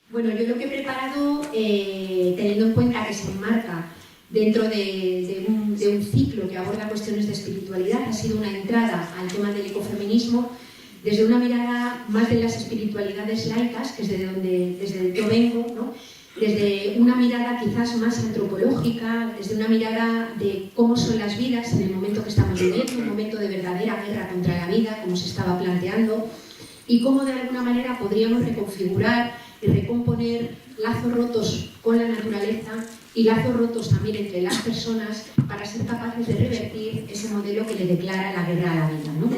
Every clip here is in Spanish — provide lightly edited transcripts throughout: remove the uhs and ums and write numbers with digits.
Bueno, yo lo que he preparado, teniendo en cuenta que se enmarca dentro de un ciclo que aborda cuestiones de espiritualidad, ha sido una entrada al tema del ecofeminismo desde una mirada más de las espiritualidades laicas, que es desde donde yo vengo, ¿no? Desde una mirada quizás más antropológica, desde una mirada de cómo son las vidas en el momento que estamos viviendo, un momento de verdadera guerra contra la vida, como se estaba planteando, y cómo de alguna manera podríamos reconfigurar y recomponer lazos rotos con la naturaleza y lazos rotos también entre las personas para ser capaces de revertir ese modelo que le declara la guerra a la vida, ¿no?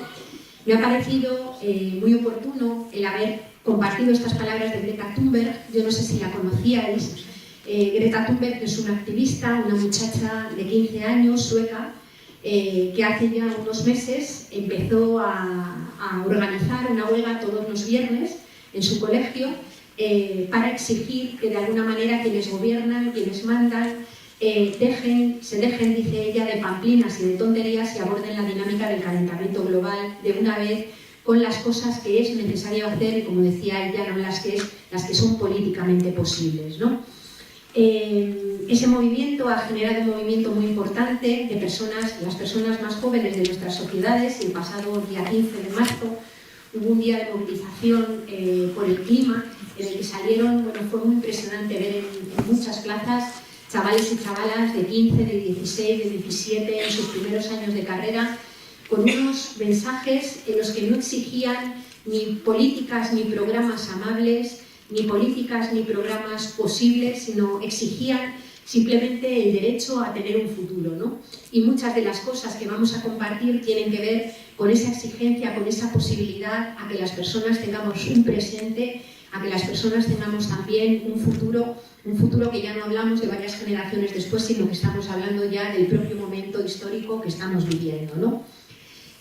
Me ha parecido muy oportuno el haber compartido estas palabras de Greta Thunberg. Yo no sé si la conocíais. Greta Thunberg es una activista, una muchacha de 15 años, sueca, que hace ya unos meses empezó a organizar una huelga todos los viernes en su colegio para exigir que de alguna manera quienes gobiernan, quienes mandan, se dejen, dice ella, de pamplinas y de tonterías y aborden la dinámica del calentamiento global de una vez con las cosas que es necesario hacer y, como decía ella, no las que son políticamente posibles, ¿no? Ese movimiento ha generado un movimiento muy importante de las personas más jóvenes de nuestras sociedades, y el pasado día 15 de marzo hubo un día de movilización por el clima en el que salieron, bueno, fue muy impresionante ver en muchas plazas chavales y chavalas de 15, de 16, de 17 en sus primeros años de carrera, con unos mensajes en los que no exigían ni políticas ni programas amables, ni políticas ni programas posibles, sino exigían simplemente el derecho a tener un futuro, ¿no? Y muchas de las cosas que vamos a compartir tienen que ver con esa exigencia, con esa posibilidad a que las personas tengamos un presente, a que las personas tengamos también un futuro que ya no hablamos de varias generaciones después, sino que estamos hablando ya del propio momento histórico que estamos viviendo, ¿no?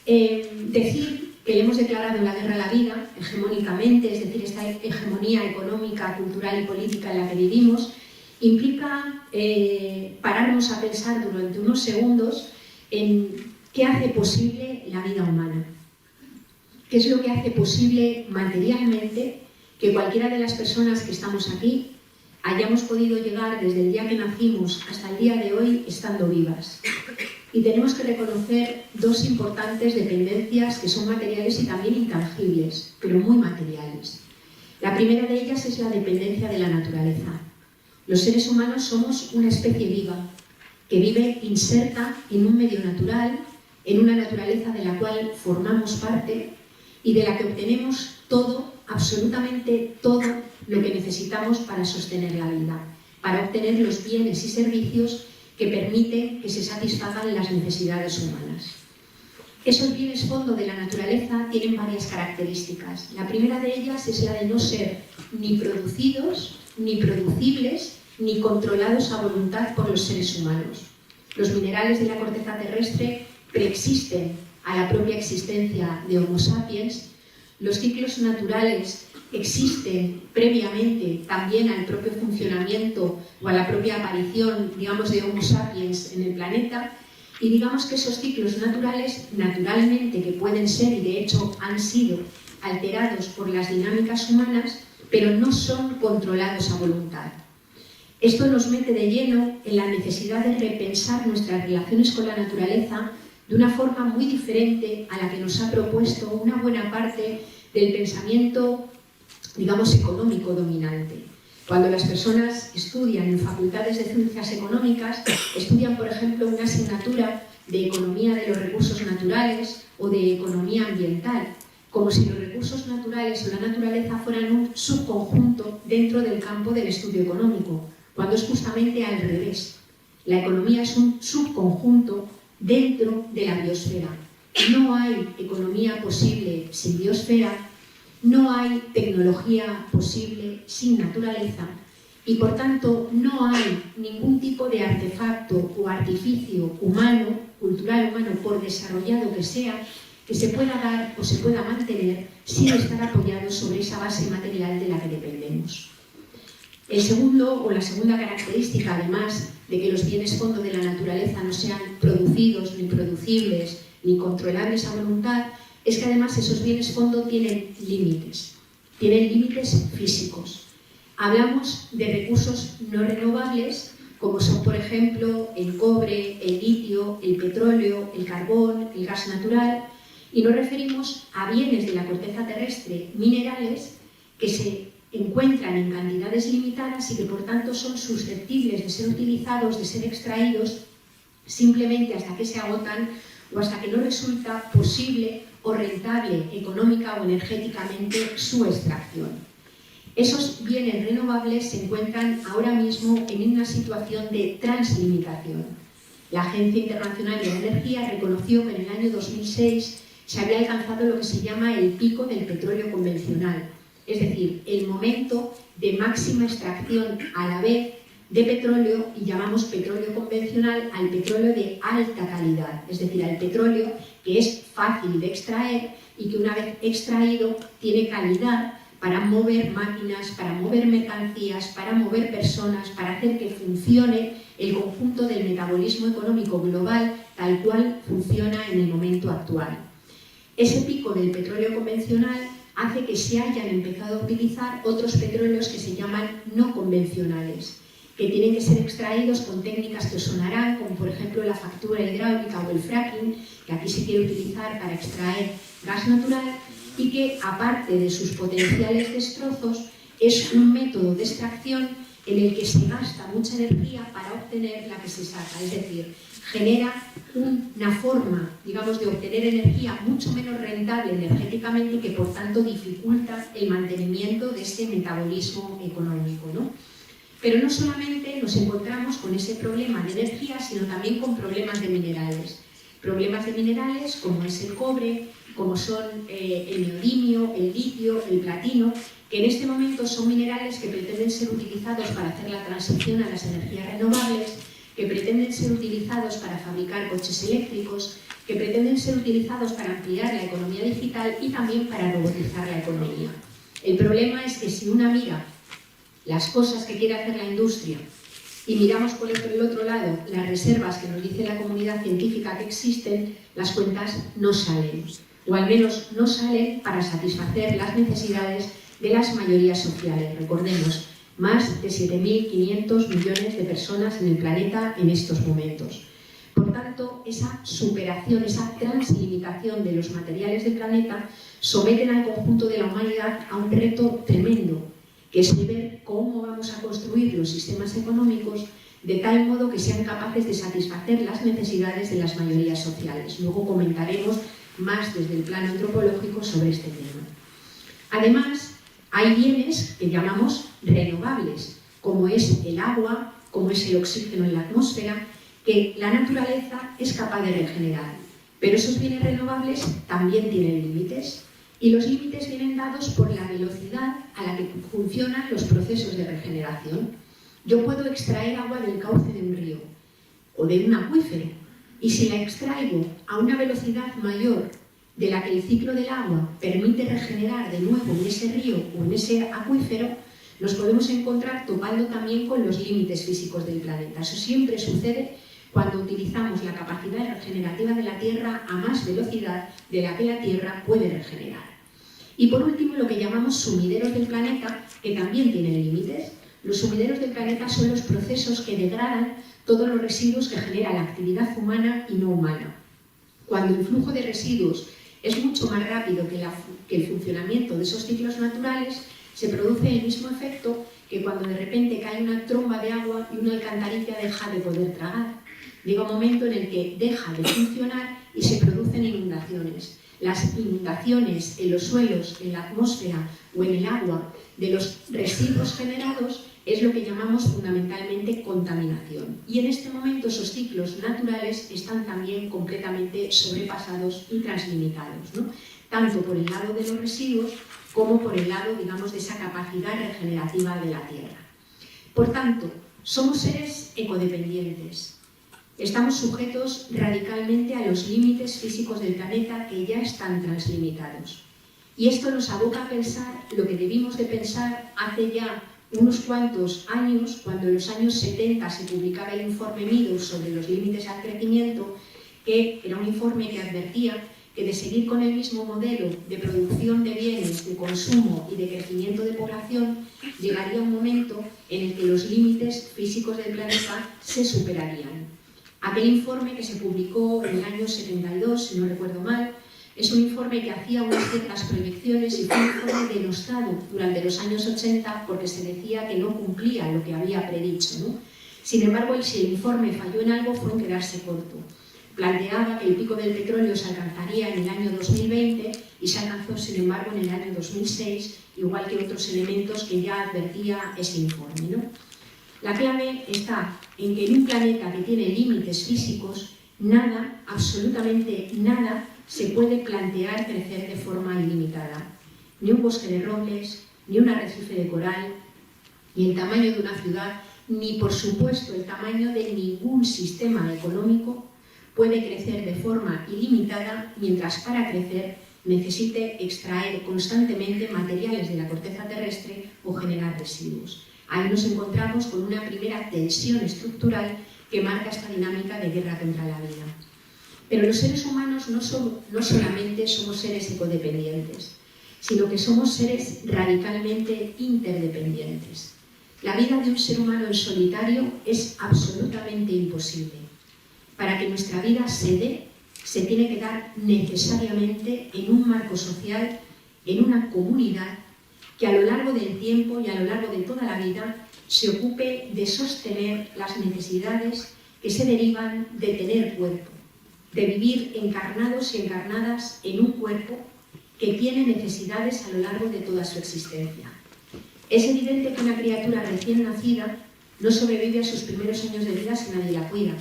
Decir que le hemos declarado la guerra a la vida, hegemónicamente, es decir, esta hegemonía económica, cultural y política en la que vivimos, implica pararnos a pensar durante unos segundos en qué hace posible la vida humana. ¿Qué es lo que hace posible materialmente que cualquiera de las personas que estamos aquí hayamos podido llegar desde el día que nacimos hasta el día de hoy estando vivas? Y tenemos que reconocer dos importantes dependencias que son materiales y también intangibles, pero muy materiales. La primera de ellas es la dependencia de la naturaleza. Los seres humanos somos una especie viva, que vive inserta en un medio natural, en una naturaleza de la cual formamos parte y de la que obtenemos todo, absolutamente todo, lo que necesitamos para sostener la vida, para obtener los bienes y servicios que permiten que se satisfagan las necesidades humanas. Esos bienes fondo de la naturaleza tienen varias características. La primera de ellas es la de no ser ni producidos, ni producibles, ni controlados a voluntad por los seres humanos. Los minerales de la corteza terrestre preexisten a la propia existencia de Homo sapiens. Los ciclos naturales existen previamente también al propio funcionamiento o a la propia aparición, digamos, de Homo sapiens en el planeta, y digamos que esos ciclos naturales, naturalmente, que pueden ser y de hecho han sido alterados por las dinámicas humanas, pero no son controlados a voluntad. Esto nos mete de lleno en la necesidad de repensar nuestras relaciones con la naturaleza de una forma muy diferente a la que nos ha propuesto una buena parte del pensamiento, digamos, económico dominante. Cuando las personas estudian en facultades de ciencias económicas, estudian, por ejemplo, una asignatura de economía de los recursos naturales o de economía ambiental, como si los recursos naturales o la naturaleza fueran un subconjunto dentro del campo del estudio económico, cuando es justamente al revés. La economía es un subconjunto dentro de la biosfera. No hay economía posible sin biosfera, no hay tecnología posible sin naturaleza, y por tanto no hay ningún tipo de artefacto o artificio humano, cultural humano, por desarrollado que sea, que se pueda dar o se pueda mantener sin estar apoyado sobre esa base material de la que dependemos. La segunda característica, además de que los bienes fondo de la naturaleza no sean producidos, ni producibles, ni controlables a voluntad, es que además esos bienes fondo tienen límites físicos. Hablamos de recursos no renovables, como son, por ejemplo, el cobre, el litio, el petróleo, el carbón, el gas natural, y nos referimos a bienes de la corteza terrestre, minerales, que se encuentran en cantidades limitadas y que por tanto son susceptibles de ser utilizados, de ser extraídos, simplemente hasta que se agotan o hasta que no resulta posible o rentable económica o energéticamente su extracción. Esos bienes renovables se encuentran ahora mismo en una situación de translimitación. La Agencia Internacional de la Energía reconoció que en el año 2006 se había alcanzado lo que se llama el pico del petróleo convencional, es decir, el momento de máxima extracción a la vez de petróleo, y llamamos petróleo convencional al petróleo de alta calidad, es decir, al petróleo que es fácil de extraer y que una vez extraído tiene calidad para mover máquinas, para mover mercancías, para mover personas, para hacer que funcione el conjunto del metabolismo económico global tal cual funciona en el momento actual. Ese pico del petróleo convencional hace que se hayan empezado a utilizar otros petróleos que se llaman no convencionales, que tienen que ser extraídos con técnicas que os sonarán, como por ejemplo la fractura hidráulica o el fracking, que aquí se quiere utilizar para extraer gas natural, y que, aparte de sus potenciales destrozos, es un método de extracción en el que se gasta mucha energía para obtener la que se saca, es decir, genera una forma, digamos, de obtener energía mucho menos rentable energéticamente y que, por tanto, dificulta el mantenimiento de ese metabolismo económico, ¿no? Pero no solamente nos encontramos con ese problema de energía, sino también con problemas de minerales. Problemas de minerales como es el cobre, como son el neodimio, el litio, el platino, que en este momento son minerales que pretenden ser utilizados para hacer la transición a las energías renovables, que pretenden ser utilizados para fabricar coches eléctricos, que pretenden ser utilizados para ampliar la economía digital y también para robotizar la economía. El problema es que si una mira las cosas que quiere hacer la industria y miramos por el otro lado las reservas que nos dice la comunidad científica que existen, las cuentas no salen, o al menos no salen para satisfacer las necesidades de las mayorías sociales. Recordemos, más de 7.500 millones de personas en el planeta en estos momentos. Por tanto, esa superación, esa translimitación de los materiales del planeta someten al conjunto de la humanidad a un reto tremendo, que es ver cómo vamos a construir los sistemas económicos de tal modo que sean capaces de satisfacer las necesidades de las mayorías sociales. Luego comentaremos más desde el plano antropológico sobre este tema. Además, hay bienes que llamamos renovables, como es el agua, como es el oxígeno en la atmósfera, que la naturaleza es capaz de regenerar. Pero esos bienes renovables también tienen límites, y los límites vienen dados por la velocidad a la que funcionan los procesos de regeneración. Yo puedo extraer agua del cauce de un río o de un acuífero, y si la extraigo a una velocidad mayor de la que el ciclo del agua permite regenerar de nuevo en ese río o en ese acuífero, nos podemos encontrar topando también con los límites físicos del planeta. Eso siempre sucede cuando utilizamos la capacidad regenerativa de la Tierra a más velocidad de la que la Tierra puede regenerar. Y por último, lo que llamamos sumideros del planeta, que también tienen límites. Los sumideros del planeta son los procesos que degradan todos los residuos que genera la actividad humana y no humana. Cuando el flujo de residuos es mucho más rápido que el funcionamiento de esos ciclos naturales, se produce el mismo efecto que cuando de repente cae una tromba de agua y una alcantarilla deja de poder tragar. Llega un momento en el que deja de funcionar y se producen inundaciones. Las inundaciones en los suelos, en la atmósfera o en el agua de los residuos generados es lo que llamamos fundamentalmente contaminación. Y en este momento esos ciclos naturales están también completamente sobrepasados y translimitados, ¿no? Tanto por el lado de los residuos como por el lado, digamos, de esa capacidad regenerativa de la Tierra. Por tanto, somos seres ecodependientes. Estamos sujetos radicalmente a los límites físicos del planeta que ya están translimitados. Y esto nos aboca a pensar lo que debimos de pensar hace ya unos cuantos años, cuando en los años 70 se publicaba el informe Meadows sobre los límites al crecimiento, que era un informe que advertía que de seguir con el mismo modelo de producción de bienes, de consumo y de crecimiento de población, llegaría un momento en el que los límites físicos del planeta se superarían. Aquel informe, que se publicó en el año 72, si no recuerdo mal, es un informe que hacía unas ciertas proyecciones y fue un informe denostado durante los años 80 porque se decía que no cumplía lo que había predicho, ¿no? Sin embargo, si el informe falló en algo fue en quedarse corto. Planteaba que el pico del petróleo se alcanzaría en el año 2020 y se alcanzó, sin embargo, en el año 2006, igual que otros elementos que ya advertía ese informe, ¿no? La clave está en que en un planeta que tiene límites físicos, nada, absolutamente nada, se puede plantear crecer de forma ilimitada. Ni un bosque de robles, ni un arrecife de coral, ni el tamaño de una ciudad, ni por supuesto el tamaño de ningún sistema económico puede crecer de forma ilimitada mientras para crecer necesite extraer constantemente materiales de la corteza terrestre o generar residuos. Ahí nos encontramos con una primera tensión estructural que marca esta dinámica de guerra contra la vida. Pero los seres humanos no solamente somos seres ecodependientes, sino que somos seres radicalmente interdependientes. La vida de un ser humano en solitario es absolutamente imposible. Para que nuestra vida se dé, se tiene que dar necesariamente en un marco social, en una comunidad que a lo largo del tiempo y a lo largo de toda la vida se ocupe de sostener las necesidades que se derivan de tener cuerpo, de vivir encarnados y encarnadas en un cuerpo que tiene necesidades a lo largo de toda su existencia. Es evidente que una criatura recién nacida no sobrevive a sus primeros años de vida si nadie la cuida.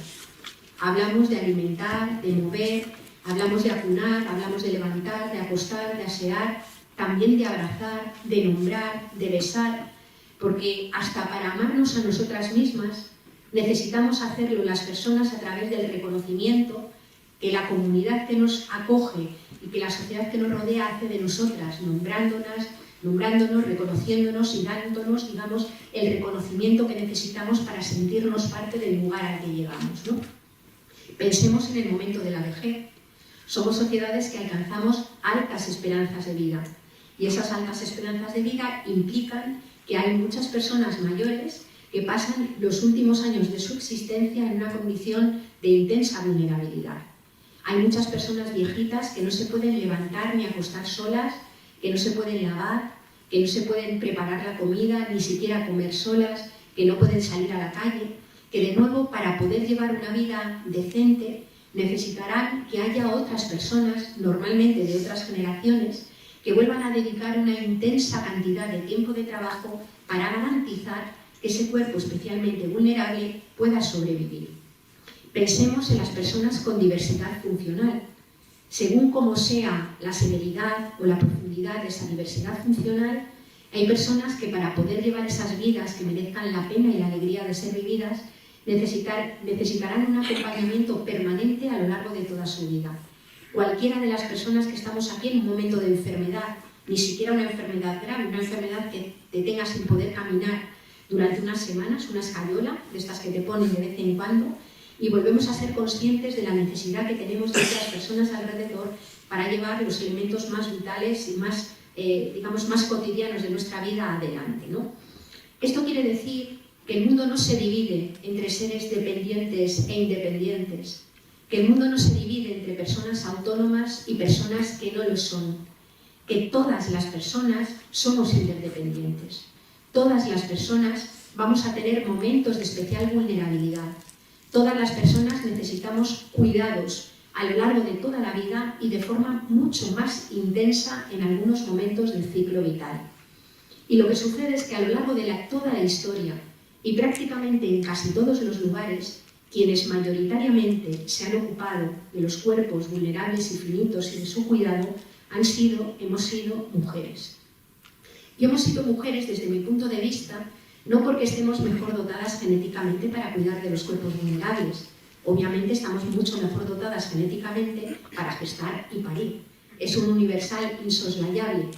Hablamos de alimentar, de mover, hablamos de acunar, hablamos de levantar, de acostar, de asear, también de abrazar, de nombrar, de besar, porque hasta para amarnos a nosotras mismas necesitamos hacerlo las personas a través del reconocimiento que la comunidad que nos acoge y que la sociedad que nos rodea hace de nosotras, nombrándonos, reconociéndonos y dándonos, digamos, el reconocimiento que necesitamos para sentirnos parte del lugar al que llegamos, ¿no? Pensemos en el momento de la vejez. Somos sociedades que alcanzamos altas esperanzas de vida y esas altas esperanzas de vida implican que hay muchas personas mayores que pasan los últimos años de su existencia en una condición de intensa vulnerabilidad. Hay muchas personas viejitas que no se pueden levantar ni acostar solas, que no se pueden lavar, que no se pueden preparar la comida, ni siquiera comer solas, que no pueden salir a la calle, que de nuevo para poder llevar una vida decente necesitarán que haya otras personas, normalmente de otras generaciones, que vuelvan a dedicar una intensa cantidad de tiempo de trabajo para garantizar que ese cuerpo especialmente vulnerable pueda sobrevivir. Pensemos en las personas con diversidad funcional. Según cómo sea la severidad o la profundidad de esa diversidad funcional, hay personas que para poder llevar esas vidas que merezcan la pena y la alegría de ser vividas, necesitarán un acompañamiento permanente a lo largo de toda su vida. Cualquiera de las personas que estamos aquí en un momento de enfermedad, ni siquiera una enfermedad grave, una enfermedad que te tenga sin poder caminar durante unas semanas, una escayola, de estas que te ponen de vez en cuando, y volvemos a ser conscientes de la necesidad que tenemos de otras personas alrededor para llevar los elementos más vitales y más, digamos, más cotidianos de nuestra vida adelante, ¿no? Esto quiere decir que el mundo no se divide entre seres dependientes e independientes, que el mundo no se divide entre personas autónomas y personas que no lo son, que todas las personas somos interdependientes. Todas las personas vamos a tener momentos de especial vulnerabilidad. Todas las personas necesitamos cuidados a lo largo de toda la vida y de forma mucho más intensa en algunos momentos del ciclo vital. Y lo que sucede es que a lo largo de toda la historia y prácticamente en casi todos los lugares, quienes mayoritariamente se han ocupado de los cuerpos vulnerables y finitos y de su cuidado hemos sido mujeres. Y hemos sido mujeres, desde mi punto de vista, no porque estemos mejor dotadas genéticamente para cuidar de los cuerpos vulnerables. Obviamente estamos mucho mejor dotadas genéticamente para gestar y parir. Es un universal insoslayable.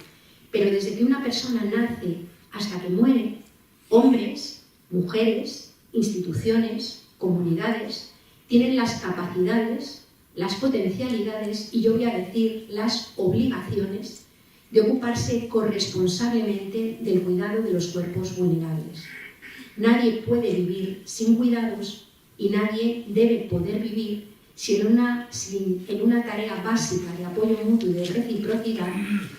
Pero desde que una persona nace hasta que muere, hombres, mujeres, instituciones, comunidades, tienen las capacidades, las potencialidades y yo voy a decir las obligaciones de ocuparse corresponsablemente del cuidado de los cuerpos vulnerables. Nadie puede vivir sin cuidados y nadie debe poder vivir sin en una tarea básica de apoyo mutuo y de reciprocidad,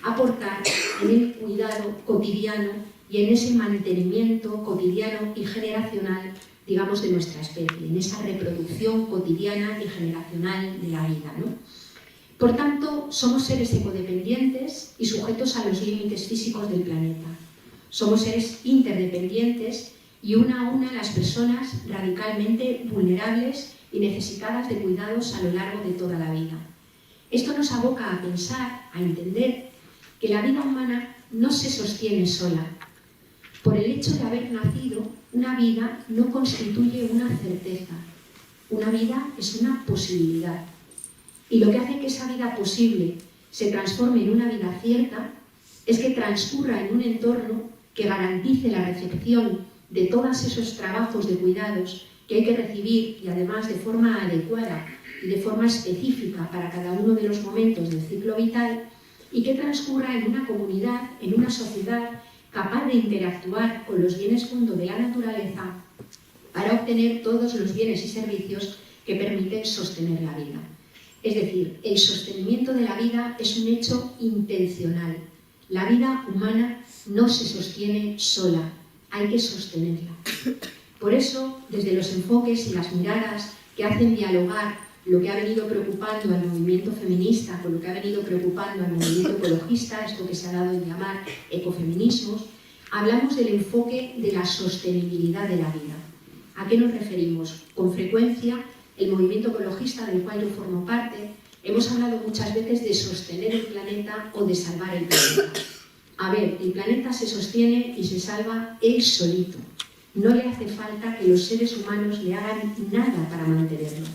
aportar en el cuidado cotidiano y en ese mantenimiento cotidiano y generacional, digamos, de nuestra especie, en esa reproducción cotidiana y generacional de la vida, ¿no? Por tanto, somos seres ecodependientes y sujetos a los límites físicos del planeta. Somos seres interdependientes y una a una las personas radicalmente vulnerables y necesitadas de cuidados a lo largo de toda la vida. Esto nos aboca a pensar, a entender, que la vida humana no se sostiene sola. Por el hecho de haber nacido, una vida no constituye una certeza. Una vida es una posibilidad. Y lo que hace que esa vida posible se transforme en una vida cierta es que transcurra en un entorno que garantice la recepción de todos esos trabajos de cuidados que hay que recibir y además de forma adecuada y de forma específica para cada uno de los momentos del ciclo vital y que transcurra en una comunidad, en una sociedad capaz de interactuar con los bienes fondo de la naturaleza para obtener todos los bienes y servicios que permiten sostener la vida. Es decir, el sostenimiento de la vida es un hecho intencional. La vida humana no se sostiene sola, hay que sostenerla. Por eso, desde los enfoques y las miradas que hacen dialogar lo que ha venido preocupando al movimiento feminista con lo que ha venido preocupando al movimiento ecologista, esto que se ha dado en llamar ecofeminismos, hablamos del enfoque de la sostenibilidad de la vida. ¿A qué nos referimos? Con frecuencia, el movimiento ecologista del cual yo formo parte, hemos hablado muchas veces de sostener el planeta o de salvar el planeta. A ver, el planeta se sostiene y se salva él solito. No le hace falta que los seres humanos le hagan nada para mantenerlo.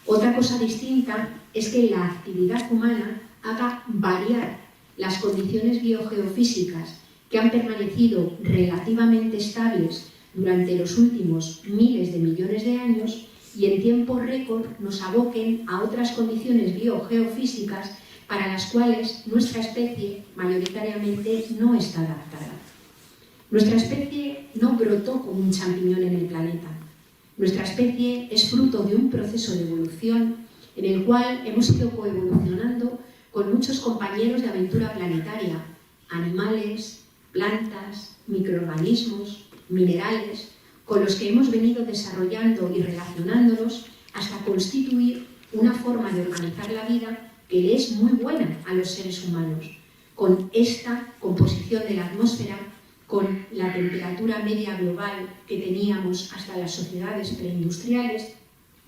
Otra cosa distinta es que la actividad humana haga variar las condiciones biogeofísicas que han permanecido relativamente estables durante los últimos miles de millones de años y en tiempo récord nos aboquen a otras condiciones biogeofísicas para las cuales nuestra especie mayoritariamente no está adaptada. Nuestra especie no brotó como un champiñón en el planeta. Nuestra especie es fruto de un proceso de evolución en el cual hemos ido coevolucionando con muchos compañeros de aventura planetaria, animales, plantas, microorganismos, minerales, con los que hemos venido desarrollando y relacionándonos hasta constituir una forma de organizar la vida que le es muy buena a los seres humanos, con esta composición de la atmósfera, con la temperatura media global que teníamos hasta las sociedades preindustriales,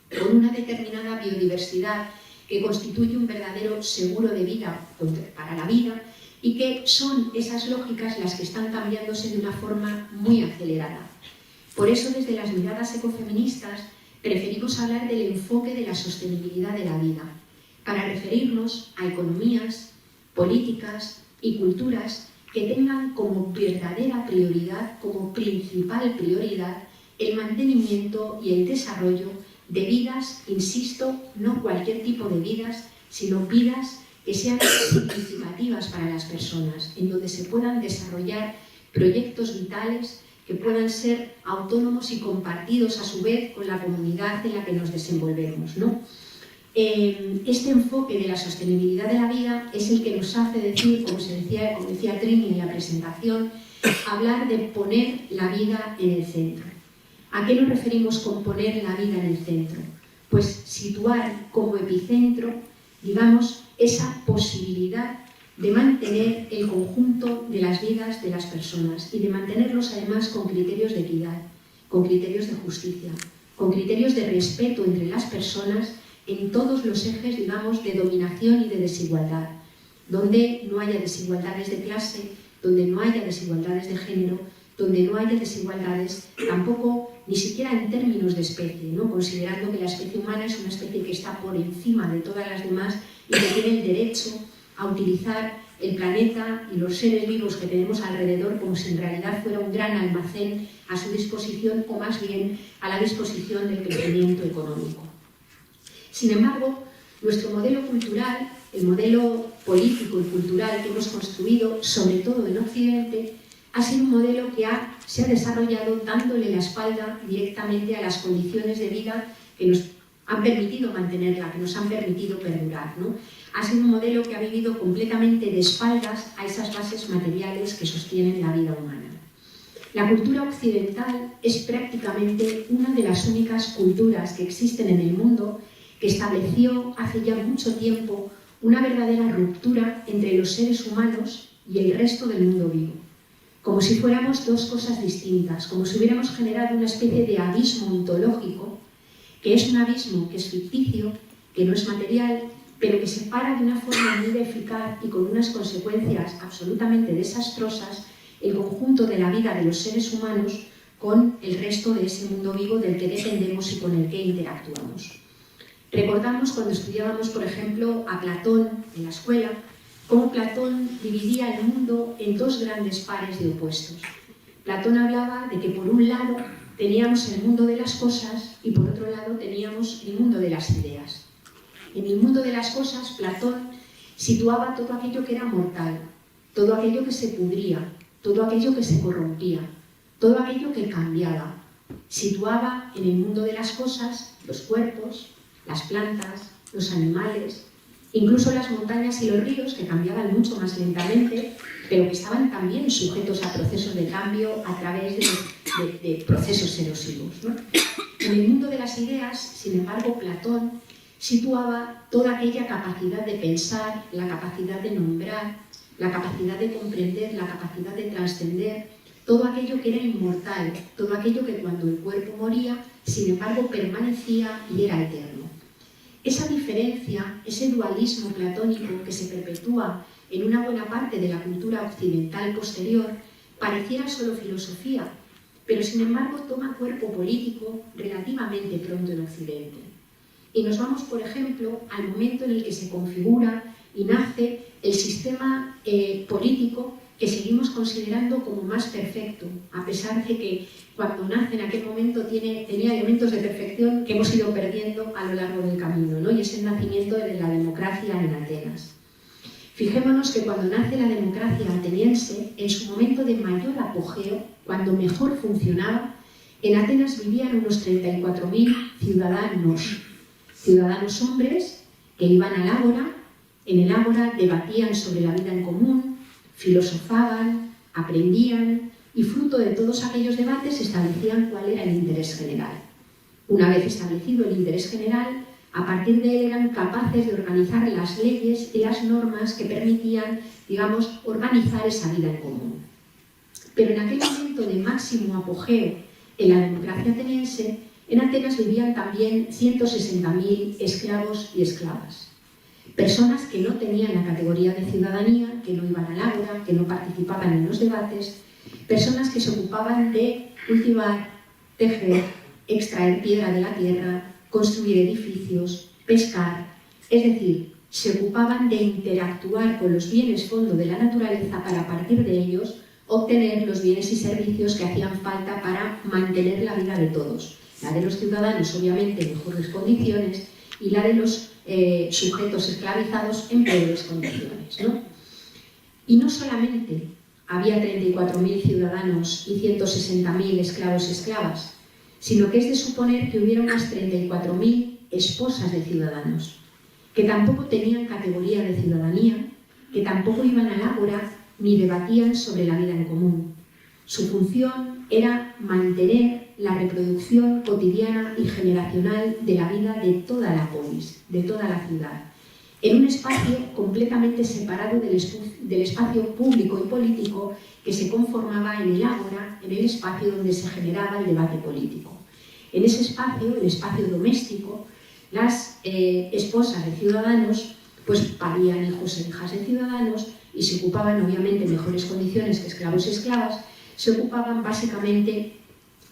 con una determinada biodiversidad que constituye un verdadero seguro de vida para la vida y que son esas lógicas las que están cambiándose de una forma muy acelerada. Por eso, desde las miradas ecofeministas, preferimos hablar del enfoque de la sostenibilidad de la vida, para referirnos a economías, políticas y culturas que tengan como verdadera prioridad, como principal prioridad, el mantenimiento y el desarrollo de vidas, insisto, no cualquier tipo de vidas, sino vidas que sean significativas para las personas, en donde se puedan desarrollar proyectos vitales que puedan ser autónomos y compartidos a su vez con la comunidad en la que nos desenvolvemos, ¿no? Este enfoque de la sostenibilidad de la vida es el que nos hace decir, como decía Trini en la presentación, hablar de poner la vida en el centro. ¿A qué nos referimos con poner la vida en el centro? Pues situar como epicentro, digamos, esa posibilidad de mantener el conjunto de las vidas de las personas y de mantenerlos además con criterios de equidad, con criterios de justicia, con criterios de respeto entre las personas en todos los ejes, digamos, de dominación y de desigualdad, donde no haya desigualdades de clase, donde no haya desigualdades de género, donde no haya desigualdades, tampoco ni siquiera en términos de especie, ¿no? Considerando que la especie humana es una especie que está por encima de todas las demás y que tiene el derecho a utilizar el planeta y los seres vivos que tenemos alrededor como si en realidad fuera un gran almacén a su disposición, o más bien a la disposición del crecimiento económico. Sin embargo, nuestro modelo cultural, el modelo político y cultural que hemos construido, sobre todo en Occidente, ha sido un modelo que se ha desarrollado dándole la espalda directamente a las condiciones de vida que nos han permitido mantenerla, que nos han permitido perdurar, ¿no? Ha sido un modelo que ha vivido completamente de espaldas a esas bases materiales que sostienen la vida humana. La cultura occidental es prácticamente una de las únicas culturas que existen en el mundo que estableció hace ya mucho tiempo una verdadera ruptura entre los seres humanos y el resto del mundo vivo. Como si fuéramos dos cosas distintas, como si hubiéramos generado una especie de abismo ontológico, que es un abismo que es ficticio, que no es material, pero que separa de una forma muy eficaz y con unas consecuencias absolutamente desastrosas el conjunto de la vida de los seres humanos con el resto de ese mundo vivo del que dependemos y con el que interactuamos. Recordamos cuando estudiábamos, por ejemplo, a Platón en la escuela, cómo Platón dividía el mundo en dos grandes pares de opuestos. Platón hablaba de que por un lado teníamos el mundo de las cosas y por otro lado teníamos el mundo de las ideas. En el mundo de las cosas, Platón situaba todo aquello que era mortal, todo aquello que se pudría, todo aquello que se corrompía, todo aquello que cambiaba. Situaba en el mundo de las cosas los cuerpos, las plantas, los animales, incluso las montañas y los ríos, que cambiaban mucho más lentamente, pero que estaban también sujetos a procesos de cambio a través de procesos erosivos, ¿no? En el mundo de las ideas, sin embargo, Platón situaba toda aquella capacidad de pensar, la capacidad de nombrar, la capacidad de comprender, la capacidad de trascender, todo aquello que era inmortal, todo aquello que cuando el cuerpo moría, sin embargo, permanecía y era eterno. Esa diferencia, ese dualismo platónico que se perpetúa en una buena parte de la cultura occidental posterior, pareciera solo filosofía, pero sin embargo toma cuerpo político relativamente pronto en Occidente. Y nos vamos, por ejemplo, al momento en el que se configura y nace el sistema político que seguimos considerando como más perfecto, a pesar de que cuando nace en aquel momento tenía elementos de perfección que hemos ido perdiendo a lo largo del camino, ¿no? Y es el nacimiento de la democracia en Atenas. Fijémonos que cuando nace la democracia ateniense, en su momento de mayor apogeo, cuando mejor funcionaba, en Atenas vivían unos 34.000 ciudadanos hombres que iban al ágora. En el ágora debatían sobre la vida en común, filosofaban, aprendían y fruto de todos aquellos debates establecían cuál era el interés general. Una vez establecido el interés general, a partir de él eran capaces de organizar las leyes y las normas que permitían, digamos, organizar esa vida en común. Pero en aquel momento de máximo apogeo en la democracia ateniense, en Atenas vivían también 160.000 esclavos y esclavas. Personas que no tenían la categoría de ciudadanía, que no iban al ágora, que no participaban en los debates, personas que se ocupaban de cultivar, tejer, extraer piedra de la tierra, construir edificios, pescar, es decir, se ocupaban de interactuar con los bienes fondo de la naturaleza para a partir de ellos obtener los bienes y servicios que hacían falta para mantener la vida de todos. La de los ciudadanos, obviamente, en mejores condiciones, y la de los sujetos esclavizados en peores condiciones, ¿no? Y no solamente había 34.000 ciudadanos y 160.000 esclavos y esclavas, sino que es de suponer que hubiera unas 34.000 esposas de ciudadanos, que tampoco tenían categoría de ciudadanía, que tampoco iban al ágora ni debatían sobre la vida en común. Su función era mantener la reproducción cotidiana y generacional de la vida de toda la polis, de toda la ciudad, en un espacio completamente separado del espacio público y político que se conformaba en el ágora, en el espacio donde se generaba el debate político. En ese espacio, el espacio doméstico, las esposas de ciudadanos pues parían hijos e hijas de ciudadanos y se ocupaban obviamente en mejores condiciones que esclavos y esclavas, se ocupaban básicamente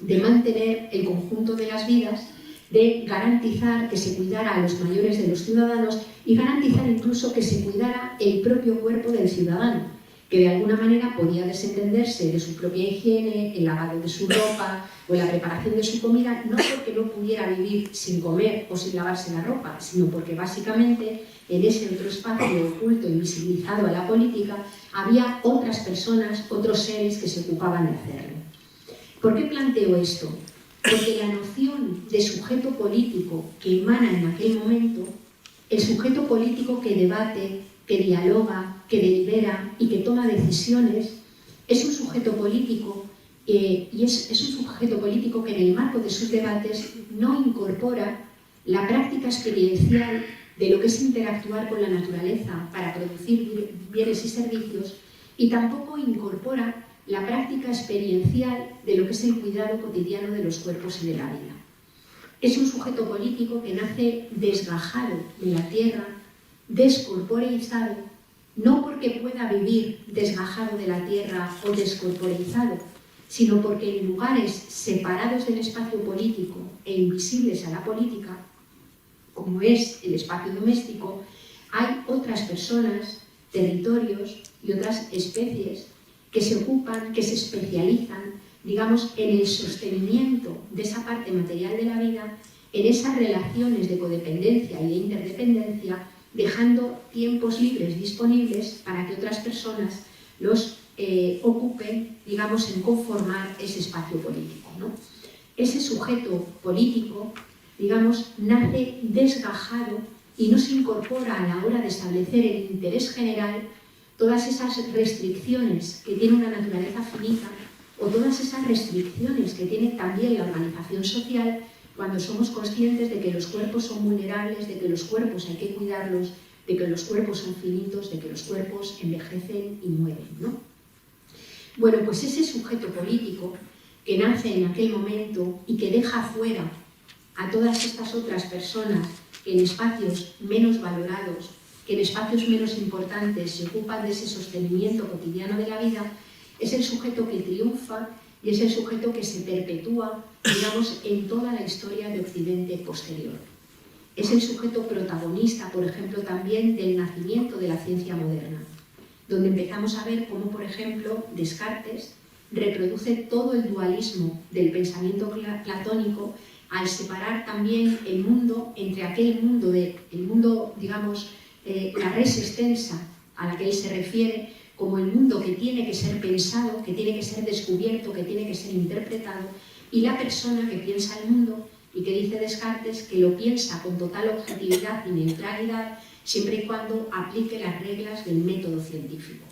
de mantener el conjunto de las vidas, de garantizar que se cuidara a los mayores de los ciudadanos y garantizar incluso que se cuidara el propio cuerpo del ciudadano, que de alguna manera podía desentenderse de su propia higiene, el lavado de su ropa o la preparación de su comida, no porque no pudiera vivir sin comer o sin lavarse la ropa, sino porque básicamente en ese otro espacio oculto, invisibilizado a la política, había otras personas, otros seres que se ocupaban de hacerlo. ¿Por qué planteo esto? Porque la noción de sujeto político que emana en aquel momento, el sujeto político que debate, que dialoga, que delibera y que toma decisiones, es un sujeto político y es un sujeto político que en el marco de sus debates no incorpora la práctica experiencial de lo que es interactuar con la naturaleza para producir bienes y servicios, y tampoco incorpora la práctica experiencial de lo que es el cuidado cotidiano de los cuerpos y de la vida. Es un sujeto político que nace desgajado de la tierra, descorporeizado, no porque pueda vivir desgajado de la tierra o descorporeizado, sino porque en lugares separados del espacio político e invisibles a la política, como es el espacio doméstico, hay otras personas, territorios y otras especies que se ocupan, que se especializan, digamos, en el sostenimiento de esa parte material de la vida, en esas relaciones de codependencia y de interdependencia, dejando tiempos libres disponibles para que otras personas los ocupen, digamos, en conformar ese espacio político, ¿no? Ese sujeto político, digamos, nace desgajado y no se incorpora a la hora de establecer el interés general todas esas restricciones que tiene una naturaleza finita o todas esas restricciones que tiene también la organización social cuando somos conscientes de que los cuerpos son vulnerables, de que los cuerpos hay que cuidarlos, de que los cuerpos son finitos, de que los cuerpos envejecen y mueren, ¿no? Bueno, pues ese sujeto político que nace en aquel momento y que deja fuera a todas estas otras personas que en espacios menos valorados, que en espacios menos importantes se ocupan de ese sostenimiento cotidiano de la vida, es el sujeto que triunfa y es el sujeto que se perpetúa, digamos, en toda la historia de Occidente posterior. Es el sujeto protagonista, por ejemplo, también del nacimiento de la ciencia moderna, donde empezamos a ver cómo, por ejemplo, Descartes reproduce todo el dualismo del pensamiento platónico al separar también el mundo entre aquel mundo, digamos, la res extensa a la que él se refiere, como el mundo que tiene que ser pensado, que tiene que ser descubierto, que tiene que ser interpretado, y la persona que piensa el mundo y que dice Descartes que lo piensa con total objetividad y neutralidad siempre y cuando aplique las reglas del método científico.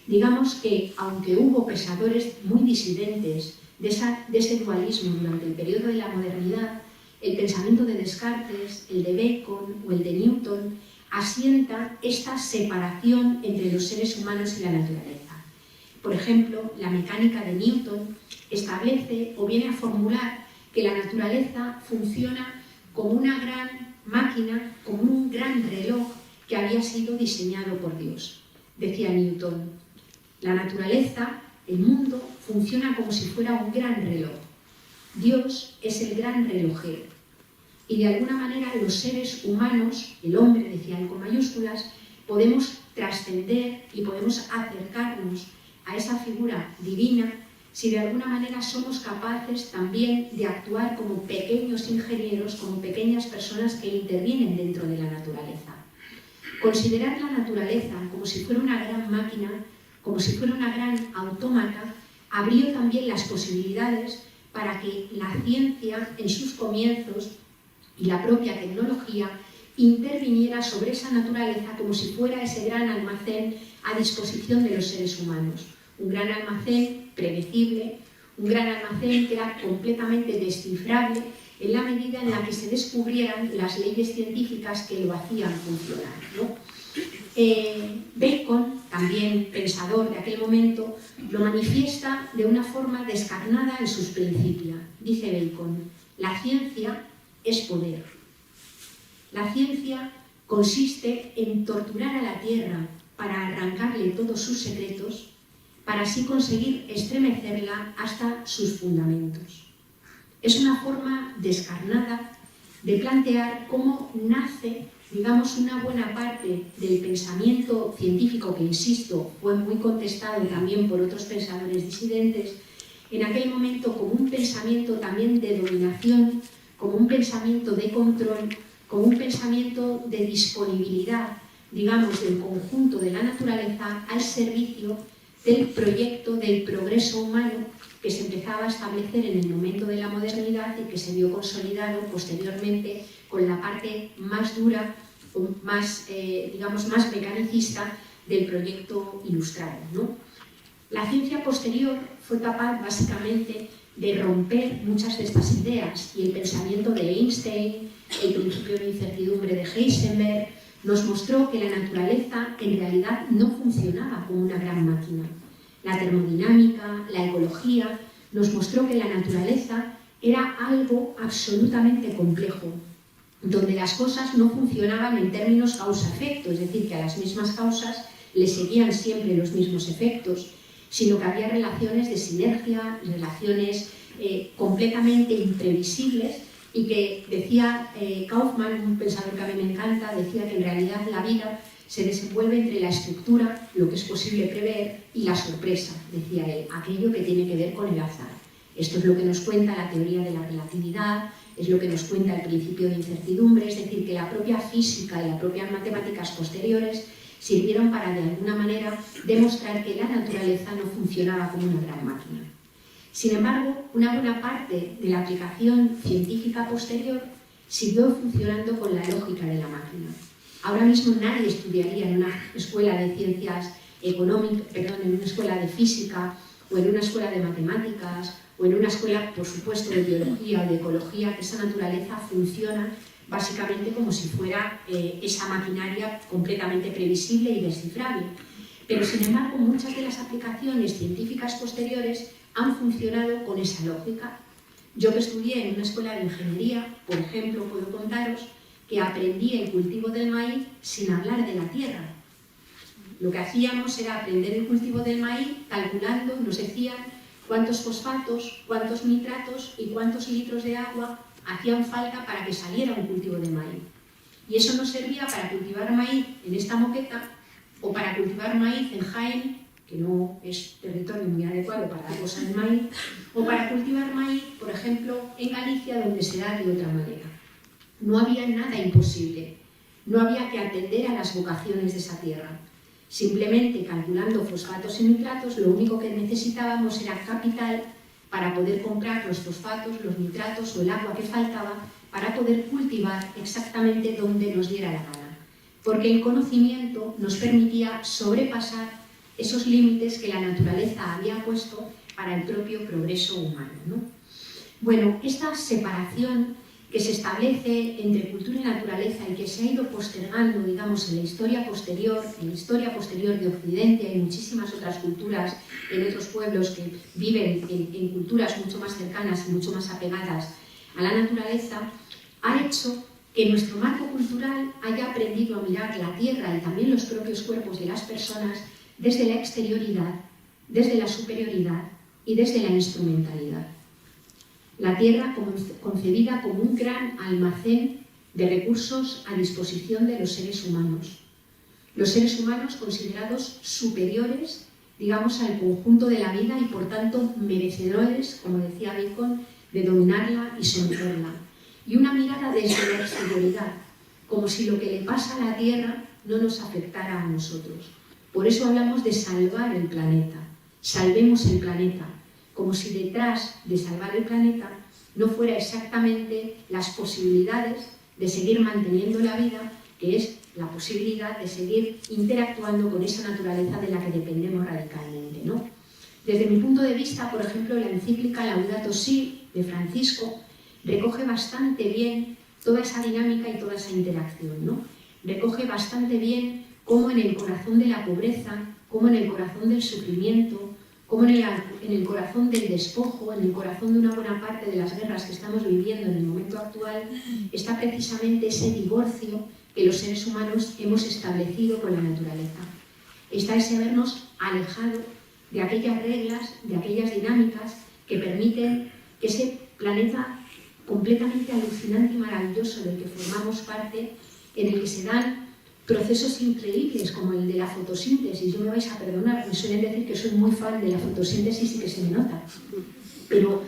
Digamos que, aunque hubo pensadores muy disidentes de ese dualismo durante el periodo de la modernidad, el pensamiento de Descartes, el de Bacon o el de Newton asienta esta separación entre los seres humanos y la naturaleza. Por ejemplo, la mecánica de Newton establece o viene a formular que la naturaleza funciona como una gran máquina, como un gran reloj que había sido diseñado por Dios. Decía Newton, la naturaleza, el mundo, funciona como si fuera un gran reloj. Dios es el gran relojero. Y de alguna manera los seres humanos, el hombre, decía él con mayúsculas, podemos trascender y podemos acercarnos a esa figura divina si de alguna manera somos capaces también de actuar como pequeños ingenieros, como pequeñas personas que intervienen dentro de la naturaleza. Considerar la naturaleza como si fuera una gran máquina, como si fuera una gran autómata, abrió también las posibilidades para que la ciencia en sus comienzos y la propia tecnología interviniera sobre esa naturaleza como si fuera ese gran almacén a disposición de los seres humanos. Un gran almacén predecible, un gran almacén que era completamente descifrable en la medida en la que se descubrieran las leyes científicas que lo hacían funcionar, ¿no? Bacon, también pensador de aquel momento, lo manifiesta de una forma descarnada en sus principios. Dice Bacon, la ciencia es poder. La ciencia consiste en torturar a la Tierra para arrancarle todos sus secretos, para así conseguir estremecerla hasta sus fundamentos. Es una forma descarnada de plantear cómo nace, digamos, una buena parte del pensamiento científico, que, insisto, fue muy contestado también por otros pensadores disidentes, en aquel momento como un pensamiento también de dominación, como un pensamiento de control, como un pensamiento de disponibilidad, digamos, del conjunto de la naturaleza al servicio del proyecto del progreso humano que se empezaba a establecer en el momento de la modernidad y que se vio consolidado posteriormente con la parte más dura, más, digamos, más mecanicista del proyecto ilustrado, ¿no? La ciencia posterior fue capaz básicamente de romper muchas de estas ideas, y el pensamiento de Einstein, el principio de incertidumbre de Heisenberg, nos mostró que la naturaleza en realidad no funcionaba como una gran máquina. La termodinámica, la ecología, nos mostró que la naturaleza era algo absolutamente complejo, donde las cosas no funcionaban en términos causa-efecto, es decir, que a las mismas causas le seguían siempre los mismos efectos, sino que había relaciones de sinergia, relaciones completamente imprevisibles, y que decía Kaufman, un pensador que a mí me encanta, decía que en realidad la vida se desenvuelve entre la estructura, lo que es posible prever, y la sorpresa, decía él, aquello que tiene que ver con el azar. Esto es lo que nos cuenta la teoría de la relatividad, es lo que nos cuenta el principio de incertidumbre, es decir, que la propia física y las propias matemáticas posteriores sirvieron para, de alguna manera, demostrar que la naturaleza no funcionaba como una gran máquina. Sin embargo, una buena parte de la aplicación científica posterior siguió funcionando con la lógica de la máquina. Ahora mismo nadie estudiaría en una escuela de ciencias económicas, en una escuela de física, o en una escuela de matemáticas, o en una escuela, por supuesto, de biología o de ecología, que esa naturaleza funciona básicamente como si fuera esa maquinaria completamente previsible y descifrable. Pero, sin embargo, muchas de las aplicaciones científicas posteriores han funcionado con esa lógica. Yo, que estudié en una escuela de ingeniería, por ejemplo, puedo contaros que aprendí el cultivo del maíz sin hablar de la tierra. Lo que hacíamos era aprender el cultivo del maíz calculando, nos decían cuántos fosfatos, cuántos nitratos y cuántos litros de agua hacían falta para que saliera un cultivo de maíz. Y eso nos servía para cultivar maíz en esta moqueta, o para cultivar maíz en Jaén, que no es territorio muy adecuado para la cosa del maíz, o para cultivar maíz, por ejemplo, en Galicia, donde se da de otra manera. No había nada imposible, no había que atender a las vocaciones de esa tierra. Simplemente calculando fosfatos y nitratos, lo único que necesitábamos era capital para poder comprar los fosfatos, los nitratos o el agua que faltaba para poder cultivar exactamente donde nos diera la gana. Porque el conocimiento nos permitía sobrepasar esos límites que la naturaleza había puesto para el propio progreso humano, ¿no? Bueno, esta separación que se establece entre cultura y naturaleza y que se ha ido postergando, digamos, en la historia posterior de Occidente, hay muchísimas otras culturas en otros pueblos que viven en culturas mucho más cercanas y mucho más apegadas a la naturaleza, ha hecho que nuestro marco cultural haya aprendido a mirar la tierra y también los propios cuerpos de las personas desde la exterioridad, desde la superioridad y desde la instrumentalidad. La tierra concebida como un gran almacén de recursos a disposición de los seres humanos. Los seres humanos considerados superiores, digamos, al conjunto de la vida y, por tanto, merecedores, como decía Bacon, de dominarla y someterla. Y una mirada desde la exterioridad, como si lo que le pasa a la tierra no nos afectara a nosotros. Por eso hablamos de salvar el planeta. Salvemos el planeta. Como si detrás de salvar el planeta no fuera exactamente las posibilidades de seguir manteniendo la vida, que es la posibilidad de seguir interactuando con esa naturaleza de la que dependemos radicalmente, ¿no? Desde mi punto de vista, por ejemplo, la encíclica Laudato Si de Francisco recoge bastante bien toda esa dinámica y toda esa interacción, ¿no? Recoge bastante bien cómo en el corazón de la pobreza, cómo en el corazón del sufrimiento, como en el corazón del despojo, en el corazón de una buena parte de las guerras que estamos viviendo en el momento actual, está precisamente ese divorcio que los seres humanos hemos establecido con la naturaleza. Está ese habernos alejado de aquellas reglas, de aquellas dinámicas que permiten que ese planeta completamente alucinante y maravilloso del que formamos parte, en el que se dan procesos increíbles como el de la fotosíntesis. Yo me vais a perdonar, me suelen decir que soy muy fan de la fotosíntesis y que se me nota. Pero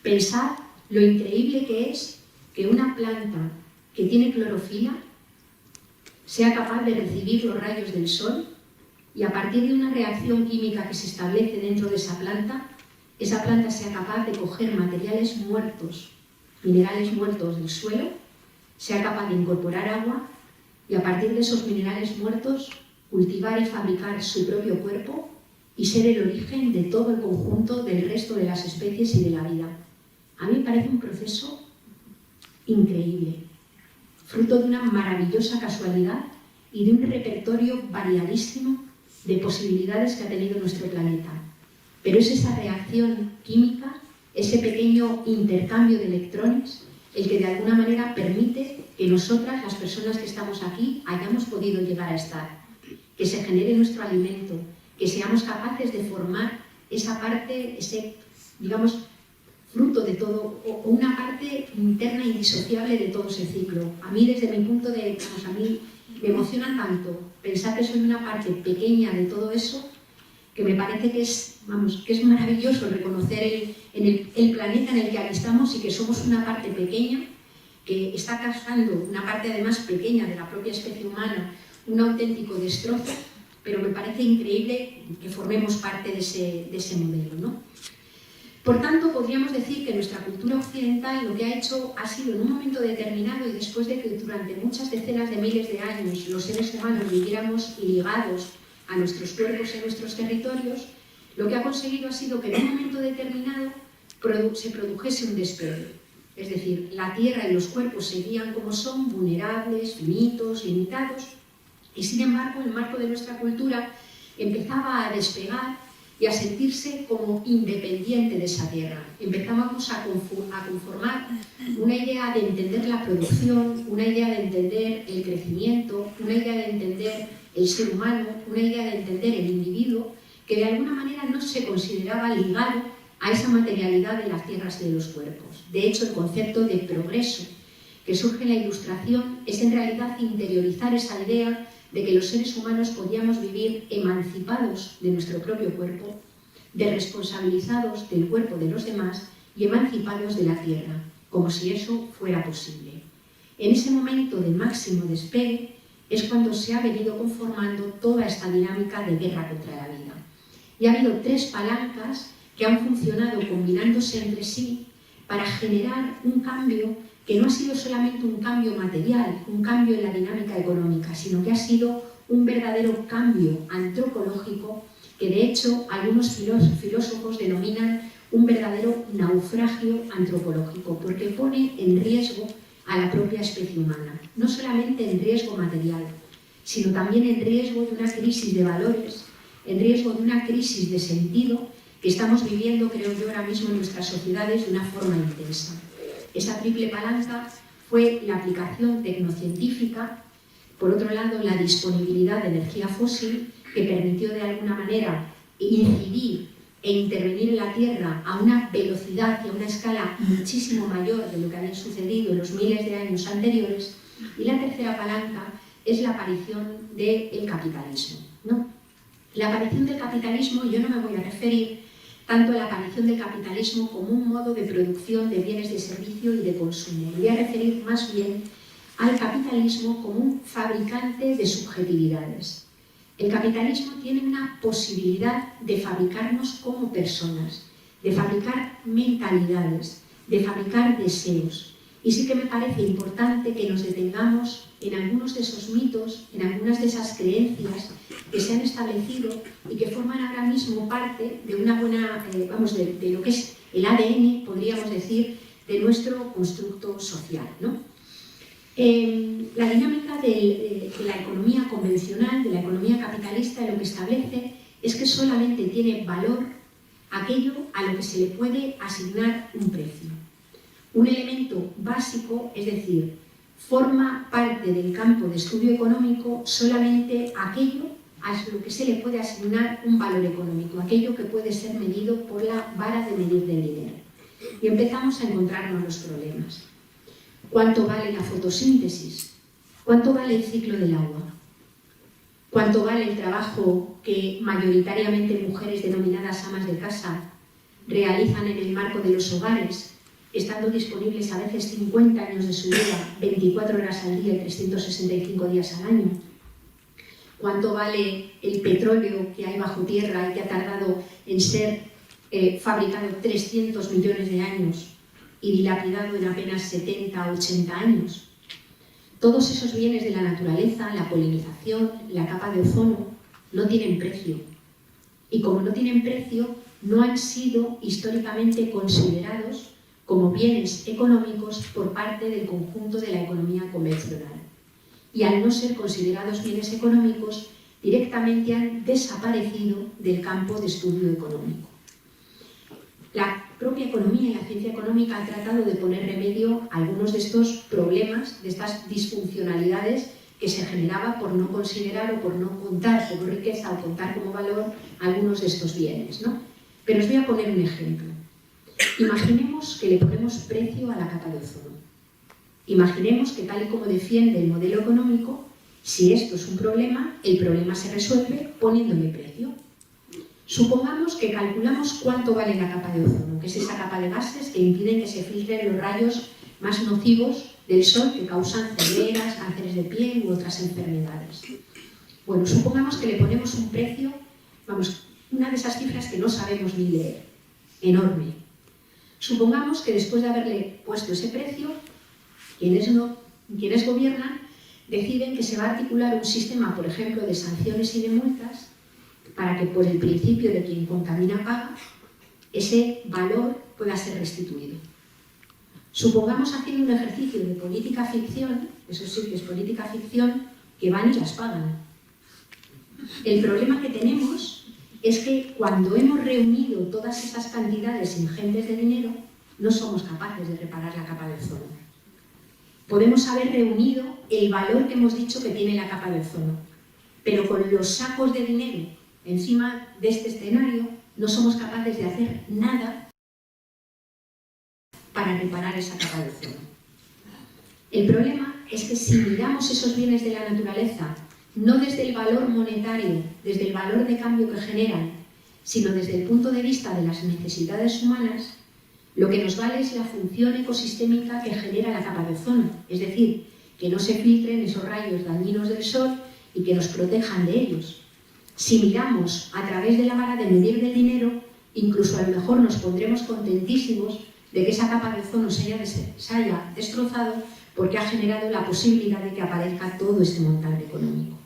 pensad lo increíble que es que una planta que tiene clorofila sea capaz de recibir los rayos del sol y a partir de una reacción química que se establece dentro de esa planta sea capaz de coger materiales muertos, minerales muertos del suelo, sea capaz de incorporar agua y a partir de esos minerales muertos cultivar y fabricar su propio cuerpo y ser el origen de todo el conjunto del resto de las especies y de la vida. A mí me parece un proceso increíble, fruto de una maravillosa casualidad y de un repertorio variadísimo de posibilidades que ha tenido nuestro planeta. Pero es esa reacción química, ese pequeño intercambio de electrones, el que de alguna manera permite que nosotras, las personas que estamos aquí, hayamos podido llegar a estar, que se genere nuestro alimento, que seamos capaces de formar esa parte, ese, digamos, fruto de todo, o una parte interna indisociable de todo ese ciclo. A mí, desde mi punto de vista, a mí me emociona tanto pensar que soy una parte pequeña de todo eso, que me parece que es, que es maravilloso reconocer el planeta en el que aquí estamos y que somos una parte pequeña, que está causando una parte además pequeña de la propia especie humana, un auténtico destrozo, pero me parece increíble que formemos parte de ese modelo, ¿no? Por tanto, podríamos decir que nuestra cultura occidental lo que ha hecho ha sido en un momento determinado y después de que durante muchas decenas de miles de años los seres humanos viviéramos ligados a nuestros cuerpos y a nuestros territorios, lo que ha conseguido ha sido que en un momento determinado se produjese un despegue. Es decir, la Tierra y los cuerpos seguían como son, vulnerables, finitos, limitados, y sin embargo, el marco de nuestra cultura empezaba a despegar y a sentirse como independiente de esa tierra. Empezábamos a conformar una idea de entender la producción, una idea de entender el crecimiento, una idea de entender el ser humano, una idea de entender el individuo, que de alguna manera no se consideraba ligado a esa materialidad de las tierras y de los cuerpos. De hecho, el concepto de progreso que surge en la Ilustración es en realidad interiorizar esa idea de que los seres humanos podíamos vivir emancipados de nuestro propio cuerpo, desresponsabilizados del cuerpo de los demás y emancipados de la tierra, como si eso fuera posible. En ese momento de máximo despegue es cuando se ha venido conformando toda esta dinámica de guerra contra la vida. Y ha habido tres palancas que han funcionado combinándose entre sí para generar un cambio que no ha sido solamente un cambio material, un cambio en la dinámica económica, sino que ha sido un verdadero cambio antropológico que de hecho algunos filósofos denominan un verdadero naufragio antropológico, porque pone en riesgo a la propia especie humana, no solamente en riesgo material, sino también en riesgo de una crisis de valores, en riesgo de una crisis de sentido que estamos viviendo, creo yo, ahora mismo en nuestras sociedades de una forma intensa. Esa triple palanca fue la aplicación tecnocientífica, por otro lado la disponibilidad de energía fósil, que permitió de alguna manera incidir e intervenir en la Tierra a una velocidad y a una escala muchísimo mayor de lo que había sucedido en los miles de años anteriores, y la tercera palanca es la aparición del capitalismo, ¿no? La aparición del capitalismo, yo no me voy a referir tanto a la aparición del capitalismo como un modo de producción de bienes de servicio y de consumo. Me voy a referir más bien al capitalismo como un fabricante de subjetividades. El capitalismo tiene una posibilidad de fabricarnos como personas, de fabricar mentalidades, de fabricar deseos. Y sí que me parece importante que nos detengamos en algunos de esos mitos, en algunas de esas creencias que se han establecido y que forman ahora mismo parte de una buena, de lo que es el ADN, podríamos decir, de nuestro constructo social, ¿no? La dinámica de la economía convencional, de la economía capitalista, lo que establece es que solamente tiene valor aquello a lo que se le puede asignar un precio. Un elemento básico, es decir, forma parte del campo de estudio económico solamente aquello a lo que se le puede asignar un valor económico, aquello que puede ser medido por la vara de medir del dinero. Y empezamos a encontrarnos los problemas. ¿Cuánto vale la fotosíntesis? ¿Cuánto vale el ciclo del agua? ¿Cuánto vale el trabajo que mayoritariamente mujeres denominadas amas de casa realizan en el marco de los hogares, estando disponibles a veces 50 años de su vida, 24 horas al día y 365 días al año? ¿Cuánto vale el petróleo que hay bajo tierra y que ha tardado en ser fabricado 300 millones de años y dilapidado en apenas 70 o 80 años? Todos esos bienes de la naturaleza, la polinización, la capa de ozono, no tienen precio. Y como no tienen precio, no han sido históricamente considerados como bienes económicos por parte del conjunto de la economía convencional. Y al no ser considerados bienes económicos, directamente han desaparecido del campo de estudio económico. La propia economía y la ciencia económica han tratado de poner remedio a algunos de estos problemas, de estas disfuncionalidades que se generaba por no considerar o por no contar como riqueza o contar como valor algunos de estos bienes, ¿no? Pero os voy a poner un ejemplo. Imaginemos que le ponemos precio a la capa de ozono. Imaginemos que, tal y como defiende el modelo económico, si esto es un problema, el problema se resuelve poniéndole precio. Supongamos que calculamos cuánto vale la capa de ozono, que es esa capa de gases que impiden que se filtren los rayos más nocivos del sol que causan cegueras, cánceres de piel u otras enfermedades. Bueno, supongamos que le ponemos un precio, vamos, una de esas cifras que no sabemos ni leer, enorme. Supongamos que después de haberle puesto ese precio, quienes gobiernan deciden que se va a articular un sistema, por ejemplo, de sanciones y de multas para que, por el principio de quien contamina paga, ese valor pueda ser restituido. Supongamos, haciendo un ejercicio de política ficción, eso sí que es política ficción, que van y las pagan. El problema que tenemos es que cuando hemos reunido todas esas cantidades ingentes de dinero, no somos capaces de reparar la capa de ozono. Podemos haber reunido el valor que hemos dicho que tiene la capa de ozono, pero con los sacos de dinero encima de este escenario no somos capaces de hacer nada para reparar esa capa de ozono. El problema es que si miramos esos bienes de la naturaleza no desde el valor monetario, desde el valor de cambio que generan, sino desde el punto de vista de las necesidades humanas, lo que nos vale es la función ecosistémica que genera la capa de ozono, es decir, que no se filtren esos rayos dañinos del sol y que nos protejan de ellos. Si miramos a través de la vara de medir del dinero, incluso a lo mejor nos pondremos contentísimos de que esa capa de ozono se haya destrozado porque ha generado la posibilidad de que aparezca todo este montante económico.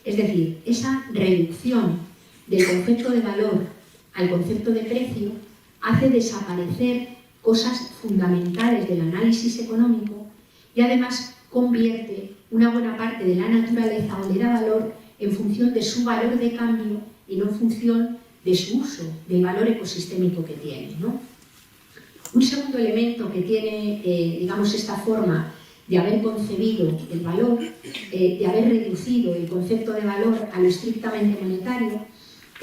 Es decir, esa reducción del concepto de valor al concepto de precio hace desaparecer cosas fundamentales del análisis económico y además convierte una buena parte de la naturaleza o le da valor en función de su valor de cambio y no en función de su uso, del valor ecosistémico que tiene, ¿no? Un segundo elemento que tiene, digamos, esta forma de haber concebido el valor, de haber reducido el concepto de valor a lo estrictamente monetario,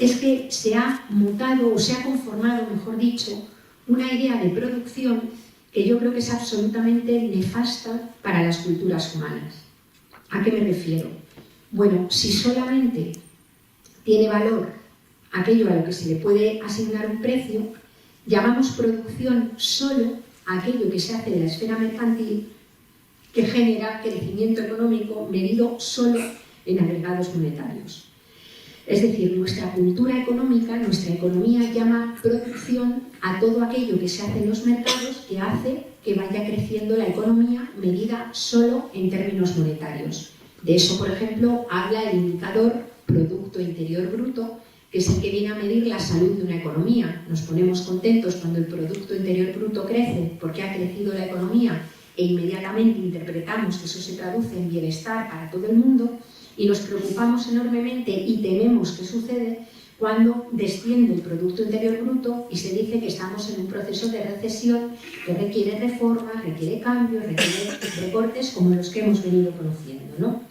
es que se ha mutado o se ha conformado, mejor dicho, una idea de producción que yo creo que es absolutamente nefasta para las culturas humanas. ¿A qué me refiero? Bueno, si solamente tiene valor aquello a lo que se le puede asignar un precio, llamamos producción solo a aquello que se hace de la esfera mercantil que genera crecimiento económico medido solo en agregados monetarios. Es decir, nuestra cultura económica, nuestra economía llama producción a todo aquello que se hace en los mercados que hace que vaya creciendo la economía medida solo en términos monetarios. De eso, por ejemplo, habla el indicador Producto Interior Bruto, que es el que viene a medir la salud de una economía. Nos ponemos contentos cuando el Producto Interior Bruto crece porque ha crecido la economía e inmediatamente interpretamos que eso se traduce en bienestar para todo el mundo, y nos preocupamos enormemente y tememos que sucede cuando desciende el Producto Interior Bruto y se dice que estamos en un proceso de recesión que requiere reformas, requiere cambios, requiere recortes como los que hemos venido conociendo, ¿no?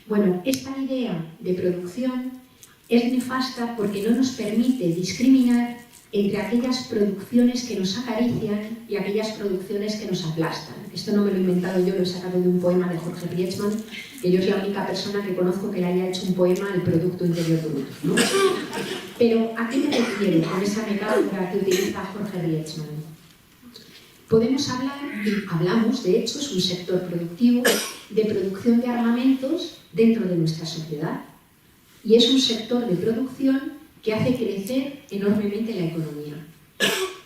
Bueno, esta idea de producción es nefasta porque no nos permite discriminar entre aquellas producciones que nos acarician y aquellas producciones que nos aplastan. Esto no me lo he inventado yo, lo he sacado de un poema de Jorge Rietzmann, que yo soy la única persona que conozco que le haya hecho un poema al Producto Interior Bruto, ¿no? Pero ¿a qué me refiero con esa metáfora que utiliza Jorge Rietzmann? Podemos hablar, y hablamos, de hecho, es un sector productivo, de producción de armamentos dentro de nuestra sociedad. Y es un sector de producción que hace crecer enormemente la economía.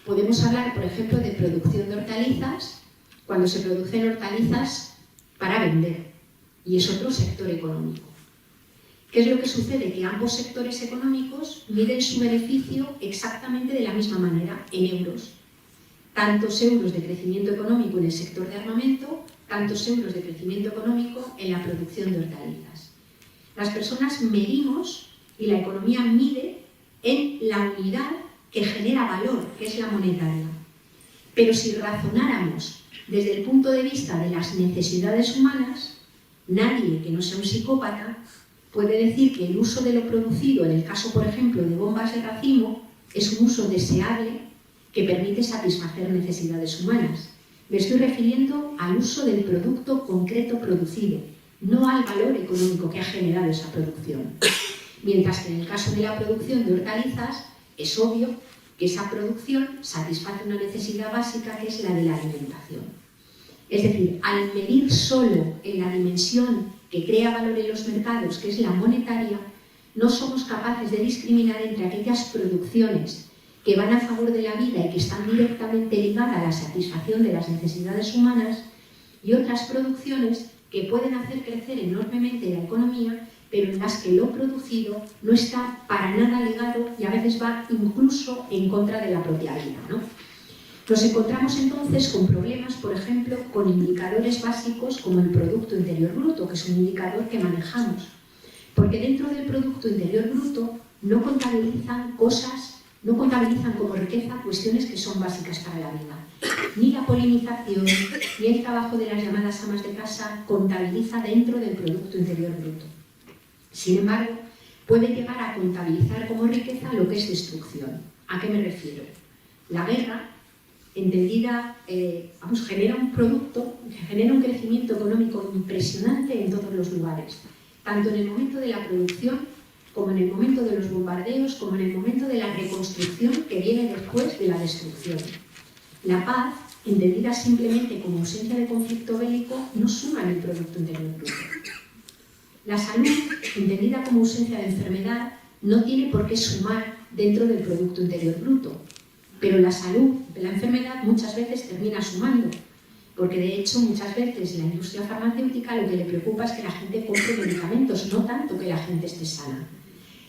Podemos hablar, por ejemplo, de producción de hortalizas, cuando se producen hortalizas para vender, y es otro sector económico. ¿Qué es lo que sucede? Que ambos sectores económicos miden su beneficio exactamente de la misma manera, en euros. Tantos euros de crecimiento económico en el sector de armamento, tantos euros de crecimiento económico en la producción de hortalizas. Las personas medimos y la economía mide en la unidad que genera valor, que es la monetaria. Pero si razonáramos desde el punto de vista de las necesidades humanas, nadie que no sea un psicópata puede decir que el uso de lo producido, en el caso, por ejemplo, de bombas de racimo, es un uso deseable que permite satisfacer necesidades humanas. Me estoy refiriendo al uso del producto concreto producido, no al valor económico que ha generado esa producción. Mientras que en el caso de la producción de hortalizas, es obvio que esa producción satisface una necesidad básica que es la de la alimentación. Es decir, al medir solo en la dimensión que crea valor en los mercados, que es la monetaria, no somos capaces de discriminar entre aquellas producciones que van a favor de la vida y que están directamente ligadas a la satisfacción de las necesidades humanas y otras producciones que pueden hacer crecer enormemente la economía, pero en las que lo producido no está para nada ligado y a veces va incluso en contra de la propia vida, ¿no? Nos encontramos entonces con problemas, por ejemplo, con indicadores básicos como el Producto Interior Bruto, que es un indicador que manejamos, porque dentro del Producto Interior Bruto no contabilizan como riqueza cuestiones que son básicas para la vida. Ni la polinización, ni el trabajo de las llamadas amas de casa contabiliza dentro del Producto Interior Bruto. Sin embargo, puede llegar a contabilizar como riqueza lo que es destrucción. ¿A qué me refiero? La guerra, entendida, genera un producto, genera un crecimiento económico impresionante en todos los lugares, tanto en el momento de la producción, como en el momento de los bombardeos, como en el momento de la reconstrucción que viene después de la destrucción. La paz, entendida simplemente como ausencia de conflicto bélico, no suma en el Producto Interior Bruto. La salud, entendida como ausencia de enfermedad, no tiene por qué sumar dentro del Producto Interior Bruto, pero la salud de la enfermedad muchas veces termina sumando, porque de hecho muchas veces la industria farmacéutica lo que le preocupa es que la gente compre medicamentos, no tanto que la gente esté sana.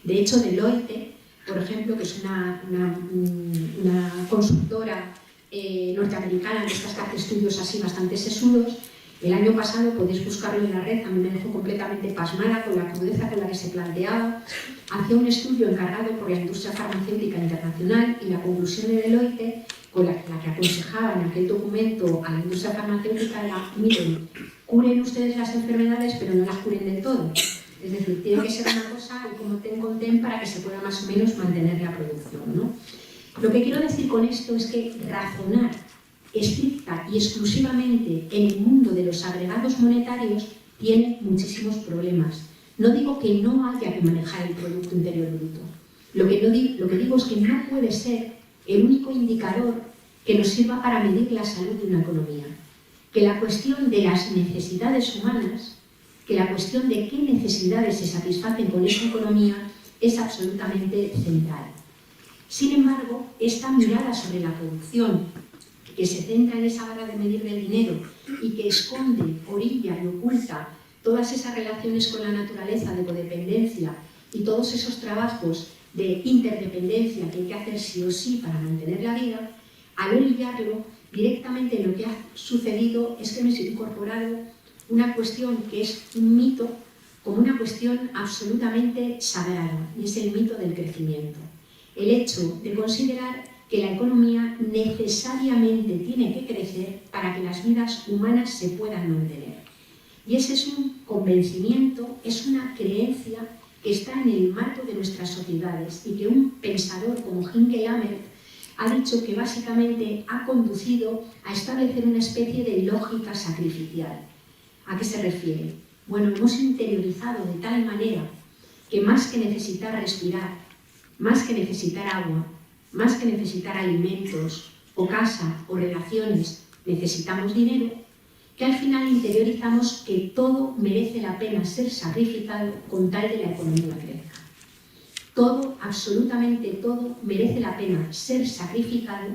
De hecho, Deloitte, por ejemplo, que es una consultora norteamericana, de estas que hace estudios así bastante sesudos, el año pasado, podéis buscarlo en la red, a mí me dejó completamente pasmada con la crudeza con la que se planteaba. Hacía un estudio encargado por la industria farmacéutica internacional y la conclusión de Deloitte, con la que aconsejaba en aquel documento a la industria farmacéutica, era: miren, curen ustedes las enfermedades, pero no las curen del todo. Es decir, tiene que ser una cosa como ten con ten para que se pueda más o menos mantener la producción, ¿no? Lo que quiero decir con esto es que razonar estricta y exclusivamente en el mundo de los agregados monetarios tiene muchísimos problemas. No digo que no haya que manejar el Producto Interior Bruto. Lo que digo es que no puede ser el único indicador que nos sirva para medir la salud de una economía. Que la cuestión de las necesidades humanas, que la cuestión de qué necesidades se satisfacen con esa economía es absolutamente central. Sin embargo, esta mirada sobre la producción, que se centra en esa vara de medir del dinero y que esconde, orilla y oculta todas esas relaciones con la naturaleza de codependencia y todos esos trabajos de interdependencia que hay que hacer sí o sí para mantener la vida, al orillarlo, directamente lo que ha sucedido es que me he incorporado una cuestión que es un mito como una cuestión absolutamente sagrada, y es el mito del crecimiento. El hecho de considerar que la economía necesariamente tiene que crecer para que las vidas humanas se puedan mantener. Y ese es un convencimiento, es una creencia que está en el marco de nuestras sociedades y que un pensador como Hinke Lamert ha dicho que básicamente ha conducido a establecer una especie de lógica sacrificial. ¿A qué se refiere? Bueno, hemos interiorizado de tal manera que más que necesitar respirar, más que necesitar agua, más que necesitar alimentos o casa o relaciones, necesitamos dinero, que al final interiorizamos que todo merece la pena ser sacrificado con tal de la economía crezca. Todo, absolutamente todo, merece la pena ser sacrificado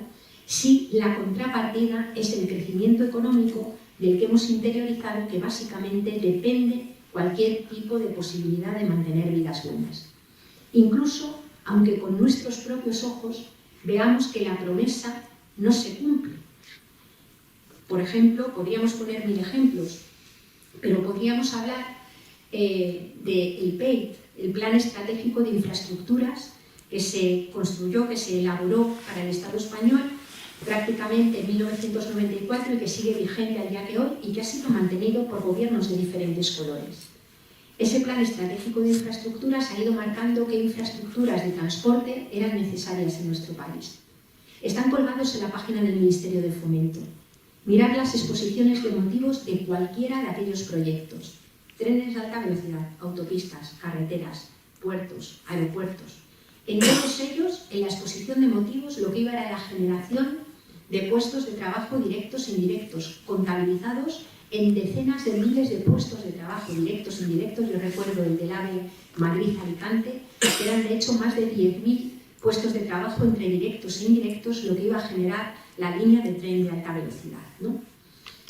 si la contrapartida es el crecimiento económico del que hemos interiorizado que básicamente depende cualquier tipo de posibilidad de mantener vidas buenas. Incluso, aunque con nuestros propios ojos veamos que la promesa no se cumple. Por ejemplo, podríamos poner 1000 ejemplos, pero podríamos hablar del PEIT, el Plan Estratégico de Infraestructuras, que se construyó, que se elaboró para el Estado español prácticamente en 1994 y que sigue vigente al día de hoy y que ha sido mantenido por gobiernos de diferentes colores. Ese Plan Estratégico de Infraestructuras ha ido marcando qué infraestructuras de transporte eran necesarias en nuestro país. Están colgados en la página del Ministerio de Fomento. Mirad las exposiciones de motivos de cualquiera de aquellos proyectos. Trenes de alta velocidad, autopistas, carreteras, puertos, aeropuertos. En todos ellos, en la exposición de motivos, lo que iba era la generación de puestos de trabajo directos e indirectos, contabilizados en decenas de miles de puestos de trabajo, directos e indirectos. Yo recuerdo el del AVE Madrid-Alicante, que eran de hecho más de 10.000 puestos de trabajo entre directos e indirectos, lo que iba a generar la línea de tren de alta velocidad, ¿no?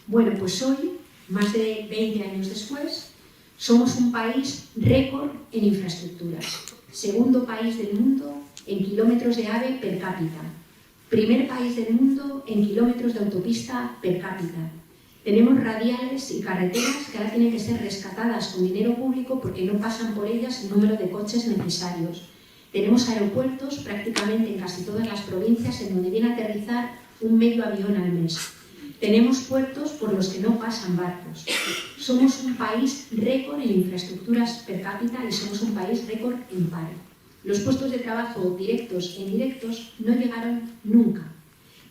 Bueno, pues hoy, más de 20 años después, somos un país récord en infraestructuras. Segundo país del mundo en kilómetros de AVE per cápita. Primer país del mundo en kilómetros de autopista per cápita. Tenemos radiales y carreteras que ahora tienen que ser rescatadas con dinero público porque no pasan por ellas el número de coches necesarios. Tenemos aeropuertos prácticamente en casi todas las provincias en donde viene a aterrizar un medio avión al mes. Tenemos puertos por los que no pasan barcos. Somos un país récord en infraestructuras per cápita y somos un país récord en paro. Los puestos de trabajo directos e indirectos no llegaron nunca,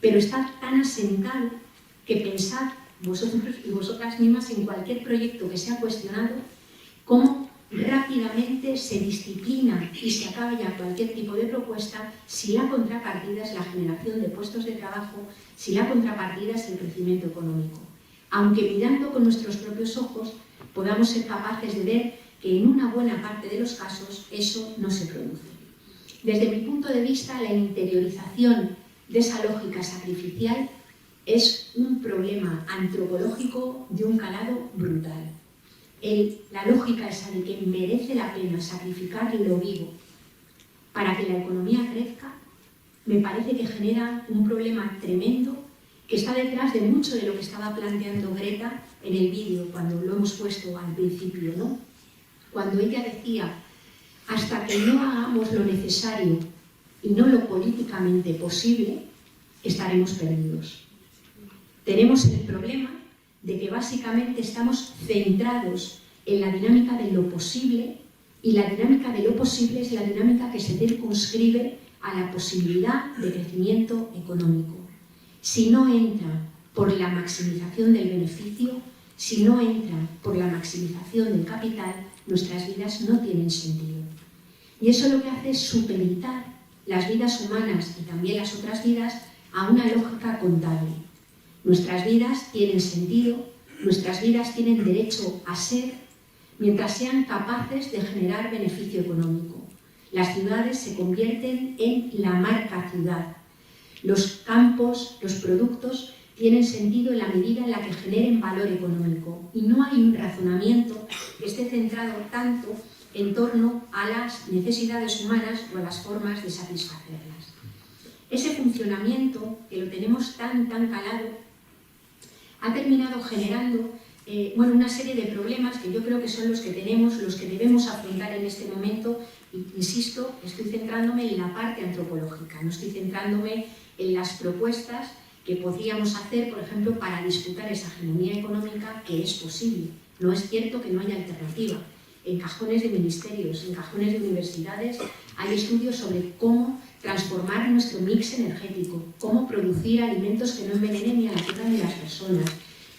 pero está tan asentado que pensad vosotros y vosotras mismas en cualquier proyecto que sea cuestionado, cómo rápidamente se disciplina y se acaba ya cualquier tipo de propuesta si la contrapartida es la generación de puestos de trabajo, si la contrapartida es el crecimiento económico. Aunque mirando con nuestros propios ojos podamos ser capaces de ver que en una buena parte de los casos eso no se produce. Desde mi punto de vista, la interiorización de esa lógica sacrificial es un problema antropológico de un calado brutal. La lógica esa de que merece la pena sacrificar lo vivo para que la economía crezca, me parece que genera un problema tremendo que está detrás de mucho de lo que estaba planteando Greta en el vídeo, cuando lo hemos puesto al principio, ¿no? Cuando ella decía, hasta que no hagamos lo necesario y no lo políticamente posible, estaremos perdidos. Tenemos el problema de que básicamente estamos centrados en la dinámica de lo posible, y la dinámica de lo posible es la dinámica que se circunscribe a la posibilidad de crecimiento económico. Si no entra por la maximización del beneficio, si no entra por la maximización del capital, nuestras vidas no tienen sentido. Y eso lo que hace es supeditar las vidas humanas y también las otras vidas a una lógica contable. Nuestras vidas tienen sentido, nuestras vidas tienen derecho a ser, mientras sean capaces de generar beneficio económico. Las ciudades se convierten en la marca ciudad. Los campos, los productos, tienen sentido en la medida en la que generen valor económico. Y no hay un razonamiento que esté centrado tanto en torno a las necesidades humanas o a las formas de satisfacerlas. Ese funcionamiento, que lo tenemos tan calado, ha terminado generando una serie de problemas que yo creo que son los que tenemos, los que debemos afrontar en este momento. Y, insisto, estoy centrándome en la parte antropológica, no estoy centrándome en las propuestas que podríamos hacer, por ejemplo, para disputar esa hegemonía económica, que es posible. No es cierto que no haya alternativa. En cajones de ministerios, en cajones de universidades, hay estudios sobre cómo transformar nuestro mix energético, cómo producir alimentos que no envenenen ni a la tierra ni a las personas,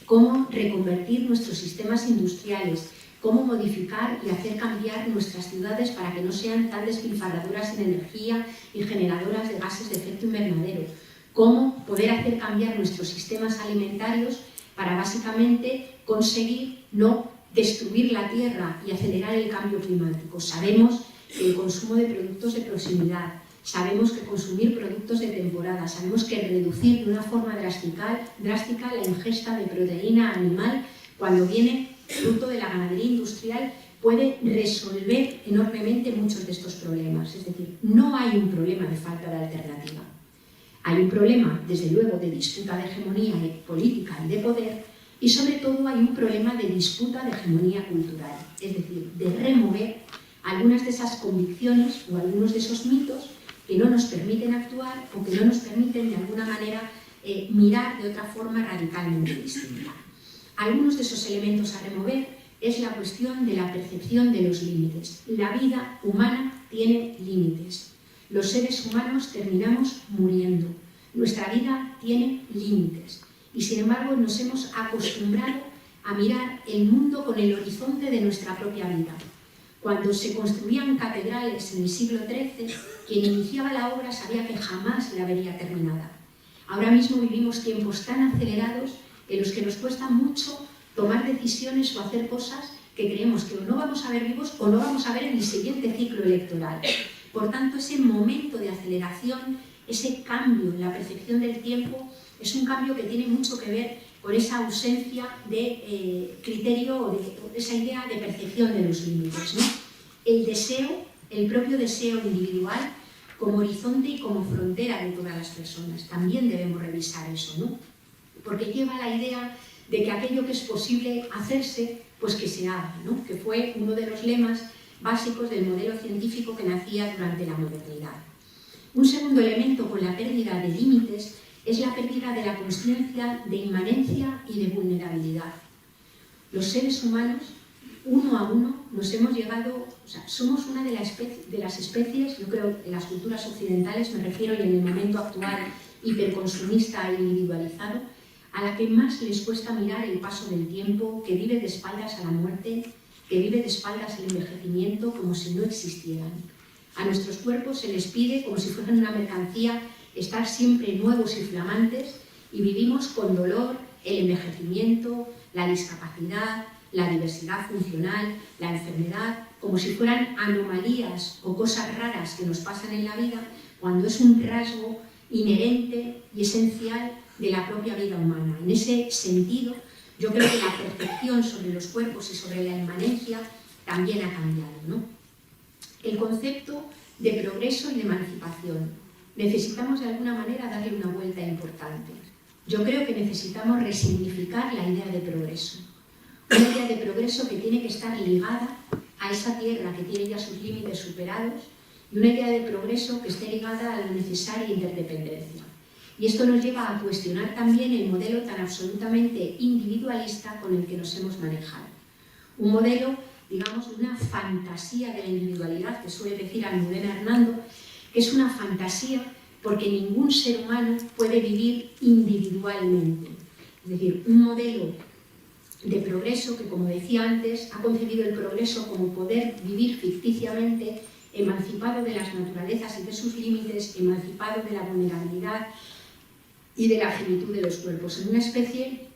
cómo reconvertir nuestros sistemas industriales, cómo modificar y hacer cambiar nuestras ciudades para que no sean tan despilfarradoras en energía y generadoras de gases de efecto invernadero, cómo poder hacer cambiar nuestros sistemas alimentarios para básicamente conseguir no destruir la tierra y acelerar el cambio climático. Sabemos que el consumo de productos de proximidad, sabemos que consumir productos de temporada, sabemos que reducir de una forma drástica la ingesta de proteína animal cuando viene fruto de la ganadería industrial puede resolver enormemente muchos de estos problemas. Es decir, no hay un problema de falta de alternativa. Hay un problema, desde luego, de disputa de hegemonía política y de poder, y sobre todo hay un problema de disputa de hegemonía cultural, es decir, de remover algunas de esas convicciones o algunos de esos mitos que no nos permiten actuar o que no nos permiten de alguna manera mirar de otra forma radicalmente distinta. Algunos de esos elementos a remover es la cuestión de la percepción de los límites. La vida humana tiene límites. Los seres humanos terminamos muriendo. Nuestra vida tiene límites. Y sin embargo nos hemos acostumbrado a mirar el mundo con el horizonte de nuestra propia vida. Cuando se construían catedrales en el siglo XIII, quien iniciaba la obra sabía que jamás la vería terminada. Ahora mismo vivimos tiempos tan acelerados en los que nos cuesta mucho tomar decisiones o hacer cosas que creemos que o no vamos a ver vivos o no vamos a ver en el siguiente ciclo electoral. Por tanto, ese momento de aceleración, ese cambio en la percepción del tiempo, es un cambio que tiene mucho que ver con esa ausencia de criterio o de esa idea de percepción de los límites, ¿no? El deseo, el propio deseo individual, como horizonte y como frontera de todas las personas. También debemos revisar eso, ¿no? Porque lleva la idea de que aquello que es posible hacerse, pues que se haga, ¿no? Que fue uno de los lemas básicos del modelo científico que nacía durante la modernidad. Un segundo elemento con la pérdida de límites es la pérdida de la consciencia de inmanencia y de vulnerabilidad. Los seres humanos, uno a uno, nos hemos llegado, o sea, somos una de las especies, yo creo, en las culturas occidentales, me refiero y en el momento actual hiperconsumista e individualizado, a la que más les cuesta mirar el paso del tiempo, que vive de espaldas a la muerte, que vive de espaldas el envejecimiento como si no existieran. A nuestros cuerpos se les pide, como si fueran una mercancía, estar siempre nuevos y flamantes, y vivimos con dolor el envejecimiento, la discapacidad, la diversidad funcional, la enfermedad, como si fueran anomalías o cosas raras que nos pasan en la vida, cuando es un rasgo inherente y esencial de la propia vida humana. En ese sentido, yo creo que la percepción sobre los cuerpos y sobre la inmanencia también ha cambiado, ¿no? El concepto de progreso y de emancipación. Necesitamos de alguna manera darle una vuelta importante. Yo creo que necesitamos resignificar la idea de progreso. Una idea de progreso que tiene que estar ligada a esa tierra que tiene ya sus límites superados y una idea de progreso que esté ligada a la necesaria interdependencia. Y esto nos lleva a cuestionar también el modelo tan absolutamente individualista con el que nos hemos manejado. Un modelo, digamos, de una fantasía de la individualidad, que suele decir Almudena Hernando, que es una fantasía porque ningún ser humano puede vivir individualmente. Es decir, un modelo de progreso que, como decía antes, ha concebido el progreso como poder vivir ficticiamente, emancipado de las naturalezas y de sus límites, emancipado de la vulnerabilidad y de la finitud de los cuerpos, en una especie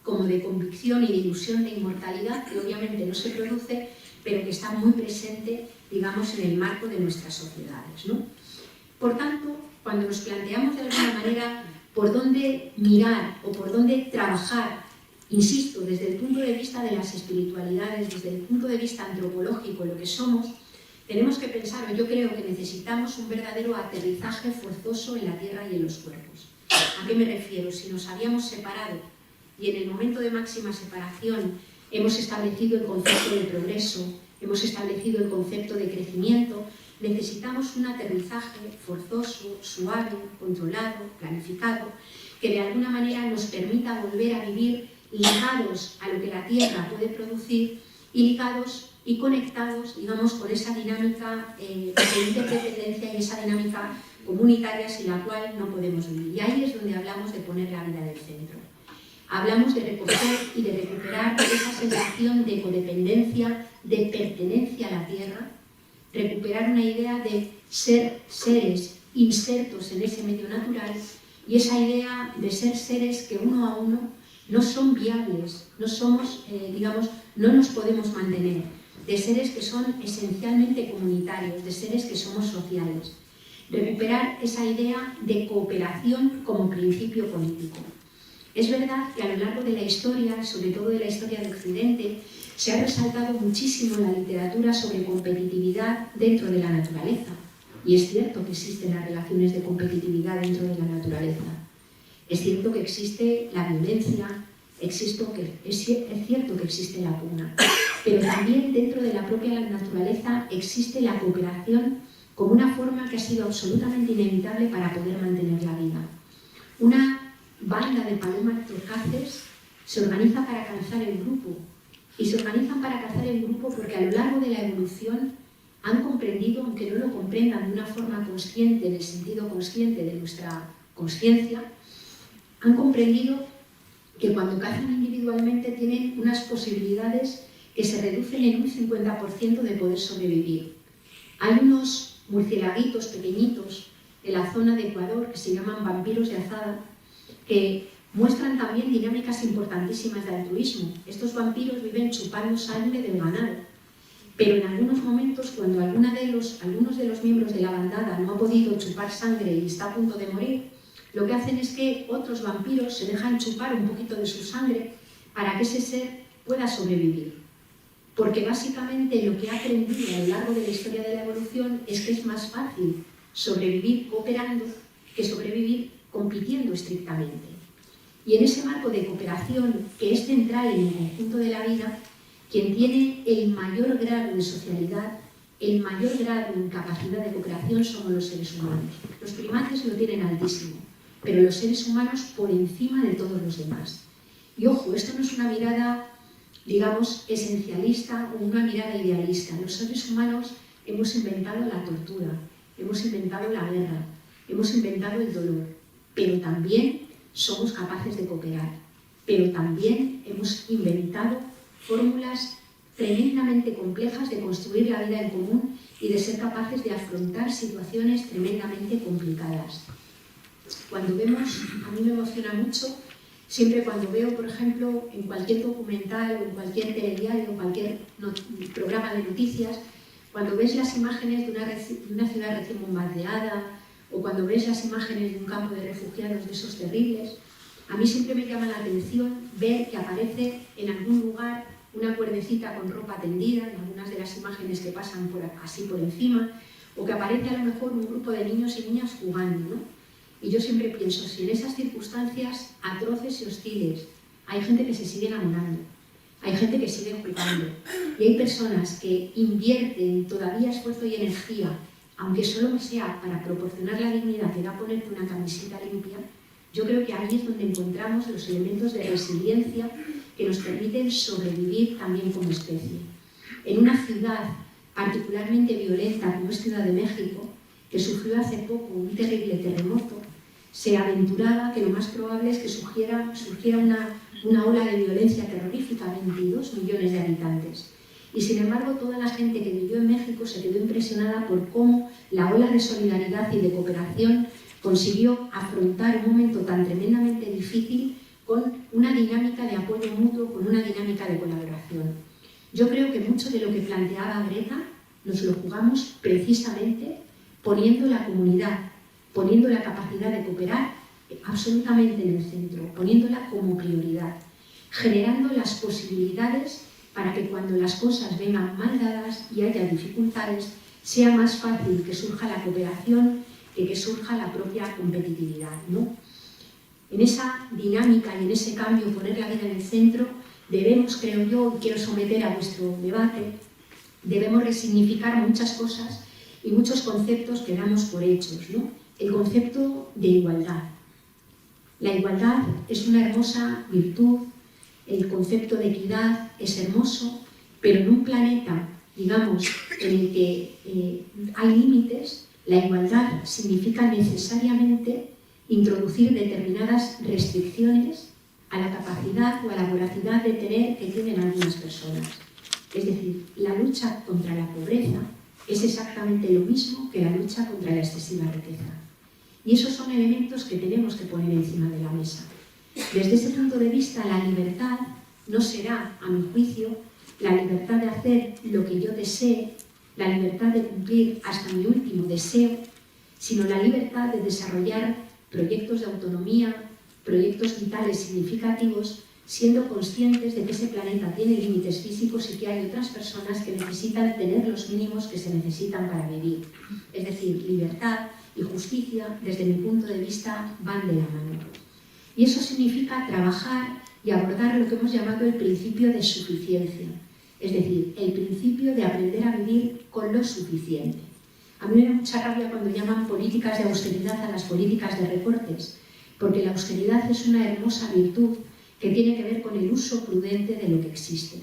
como de convicción y de ilusión de inmortalidad que obviamente no se produce, pero que está muy presente, digamos, en el marco de nuestras sociedades, ¿no? Por tanto, cuando nos planteamos de alguna manera por dónde mirar o por dónde trabajar, insisto, desde el punto de vista de las espiritualidades, desde el punto de vista antropológico, lo que somos, tenemos que pensar, o yo creo que necesitamos un verdadero aterrizaje forzoso en la tierra y en los cuerpos. ¿A qué me refiero? Si nos habíamos separado y en el momento de máxima separación hemos establecido el concepto de progreso, hemos establecido el concepto de crecimiento, necesitamos un aterrizaje forzoso, suave, controlado, planificado, que de alguna manera nos permita volver a vivir ligados a lo que la Tierra puede producir y ligados y conectados, digamos, con esa dinámica de interdependencia y esa dinámica comunitaria sin la cual no podemos vivir. Y ahí es donde hablamos de poner la vida en el centro. Hablamos de recoger y de recuperar esa sensación de codependencia, de pertenencia a la Tierra, recuperar una idea de ser seres insertos en ese medio natural y esa idea de ser seres que uno a uno no son viables, no somos, no nos podemos mantener, de seres que son esencialmente comunitarios, de seres que somos sociales. Recuperar esa idea de cooperación como principio político. Es verdad que a lo largo de la historia, sobre todo de la historia de Occidente, se ha resaltado muchísimo en la literatura sobre competitividad dentro de la naturaleza. Y es cierto que existen las relaciones de competitividad dentro de la naturaleza. Es cierto que existe la violencia, es cierto que existe la pugna. Pero también dentro de la propia naturaleza existe la cooperación como una forma que ha sido absolutamente inevitable para poder mantener la vida. Una banda de palomas torcaces se organiza para cazar en grupo. Y se organizan para cazar en grupo porque a lo largo de la evolución han comprendido, aunque no lo comprendan de una forma consciente, en el sentido consciente de nuestra conciencia, han comprendido que cuando cazan individualmente tienen unas posibilidades que se reducen en un 50% de poder sobrevivir. Hay unos murciélaguitos pequeñitos en la zona de Ecuador que se llaman vampiros de azada, que muestran también dinámicas importantísimas de altruismo. Estos vampiros viven chupando sangre del ganado, pero en algunos momentos, cuando algunos de los miembros de la bandada no ha podido chupar sangre y está a punto de morir, lo que hacen es que otros vampiros se dejan chupar un poquito de su sangre para que ese ser pueda sobrevivir. Porque básicamente lo que ha aprendido a lo largo de la historia de la evolución es que es más fácil sobrevivir cooperando que sobrevivir compitiendo estrictamente. Y en ese marco de cooperación, que es central en el conjunto de la vida, quien tiene el mayor grado de socialidad, el mayor grado en capacidad de cooperación somos los seres humanos. Los primates lo tienen altísimo, pero los seres humanos por encima de todos los demás. Y ojo, esto no es una mirada, digamos, esencialista o una mirada idealista. Los seres humanos hemos inventado la tortura, hemos inventado la guerra, hemos inventado el dolor, pero también somos capaces de cooperar, pero también hemos inventado fórmulas tremendamente complejas de construir la vida en común y de ser capaces de afrontar situaciones tremendamente complicadas. Cuando vemos, a mí me emociona mucho, siempre cuando veo, por ejemplo, en cualquier documental o en cualquier telediario, en cualquier programa de noticias, cuando ves las imágenes de una ciudad recién bombardeada, o cuando ves las imágenes de un campo de refugiados de esos terribles, a mí siempre me llama la atención ver que aparece en algún lugar una cuerdecita con ropa tendida, en algunas de las imágenes que pasan así por encima, o que aparece a lo mejor un grupo de niños y niñas jugando, ¿no? Y yo siempre pienso, si en esas circunstancias atroces y hostiles hay gente que se sigue enamorando, hay gente que sigue jugando, y hay personas que invierten todavía esfuerzo y energía, aunque solo sea para proporcionar la dignidad que da ponerte una camiseta limpia, yo creo que ahí es donde encontramos los elementos de resiliencia que nos permiten sobrevivir también como especie. En una ciudad particularmente violenta como es Ciudad de México, que sufrió hace poco un terrible terremoto, se aventuraba que lo más probable es que surgiera una ola de violencia terrorífica, 22 millones de habitantes. Y sin embargo, toda la gente que vivió en México se quedó impresionada por cómo la ola de solidaridad y de cooperación consiguió afrontar un momento tan tremendamente difícil con una dinámica de apoyo mutuo, con una dinámica de colaboración. Yo creo que mucho de lo que planteaba Greta nos lo jugamos precisamente poniendo la comunidad, poniendo la capacidad de cooperar absolutamente en el centro, poniéndola como prioridad, generando las posibilidades para que cuando las cosas vengan mal dadas y haya dificultades, sea más fácil que surja la cooperación que surja la propia competitividad, ¿no? En esa dinámica y en ese cambio, poner la vida en el centro, debemos, creo yo, y quiero someter a vuestro debate, debemos resignificar muchas cosas y muchos conceptos que damos por hechos, ¿no? El concepto de igualdad. La igualdad es una hermosa virtud, el concepto de equidad es hermoso, pero en un planeta, digamos, en el que hay límites, la igualdad significa necesariamente introducir determinadas restricciones a la capacidad o a la voracidad de tener que tienen algunas personas. Es decir, la lucha contra la pobreza es exactamente lo mismo que la lucha contra la excesiva riqueza. Y esos son elementos que tenemos que poner encima de la mesa. Desde ese punto de vista, la libertad no será, a mi juicio, la libertad de hacer lo que yo desee, la libertad de cumplir hasta mi último deseo, sino la libertad de desarrollar proyectos de autonomía, proyectos vitales significativos, siendo conscientes de que ese planeta tiene límites físicos y que hay otras personas que necesitan tener los mínimos que se necesitan para vivir. Es decir, libertad y justicia, desde mi punto de vista, van de la mano. Y eso significa trabajar y abordar lo que hemos llamado el principio de suficiencia, es decir, el principio de aprender a vivir con lo suficiente. A mí me da mucha rabia cuando llaman políticas de austeridad a las políticas de recortes, porque la austeridad es una hermosa virtud que tiene que ver con el uso prudente de lo que existe.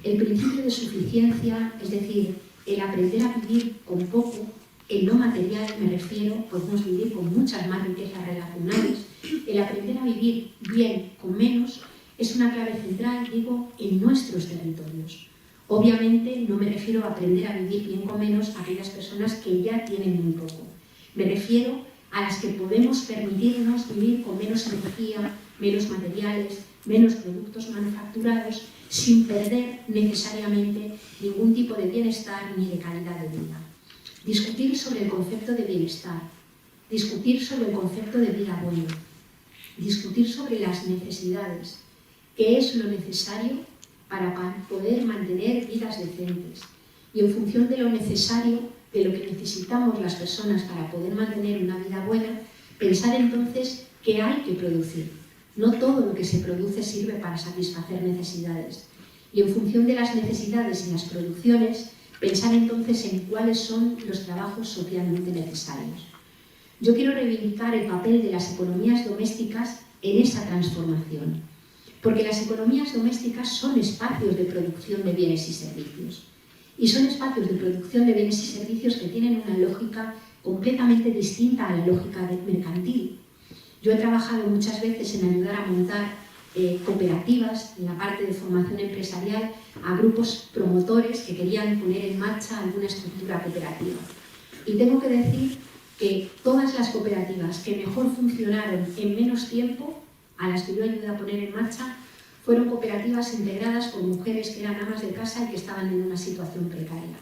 El principio de suficiencia, es decir, el aprender a vivir con poco, en lo material me refiero, podemos vivir con muchas más riquezas relacionales, el aprender a vivir bien con menos es una clave central, digo, en nuestros territorios. Obviamente no me refiero a aprender a vivir bien con menos a aquellas personas que ya tienen muy poco. Me refiero a las que podemos permitirnos vivir con menos energía, menos materiales, menos productos manufacturados, sin perder necesariamente ningún tipo de bienestar ni de calidad de vida. Discutir sobre el concepto de bienestar, discutir sobre el concepto de vida buena, discutir sobre las necesidades, qué es lo necesario para poder mantener vidas decentes. Y en función de lo necesario, de lo que necesitamos las personas para poder mantener una vida buena, pensar entonces qué hay que producir. No todo lo que se produce sirve para satisfacer necesidades. Y en función de las necesidades y las producciones, pensar entonces en cuáles son los trabajos socialmente necesarios. Yo quiero reivindicar el papel de las economías domésticas en esa transformación, porque las economías domésticas son espacios de producción de bienes y servicios. Y son espacios de producción de bienes y servicios que tienen una lógica completamente distinta a la lógica mercantil. Yo he trabajado muchas veces en ayudar a montar cooperativas, en la parte de formación empresarial, a grupos promotores que querían poner en marcha alguna estructura cooperativa. Y tengo que decir que todas las cooperativas que mejor funcionaron en menos tiempo, a las que yo ayudé a poner en marcha, fueron cooperativas integradas por mujeres que eran amas de casa y que estaban en una situación precaria.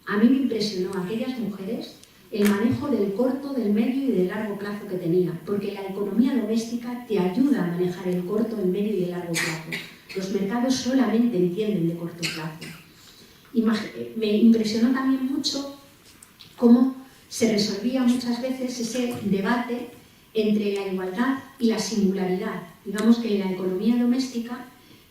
A mí me impresionó a aquellas mujeres el manejo del corto, del medio y del largo plazo que tenía, porque la economía doméstica te ayuda a manejar el corto, el medio y el largo plazo. Los mercados solamente entienden de corto plazo. Me impresionó también mucho cómo se resolvía muchas veces ese debate entre la igualdad y la singularidad. Digamos que en la economía doméstica,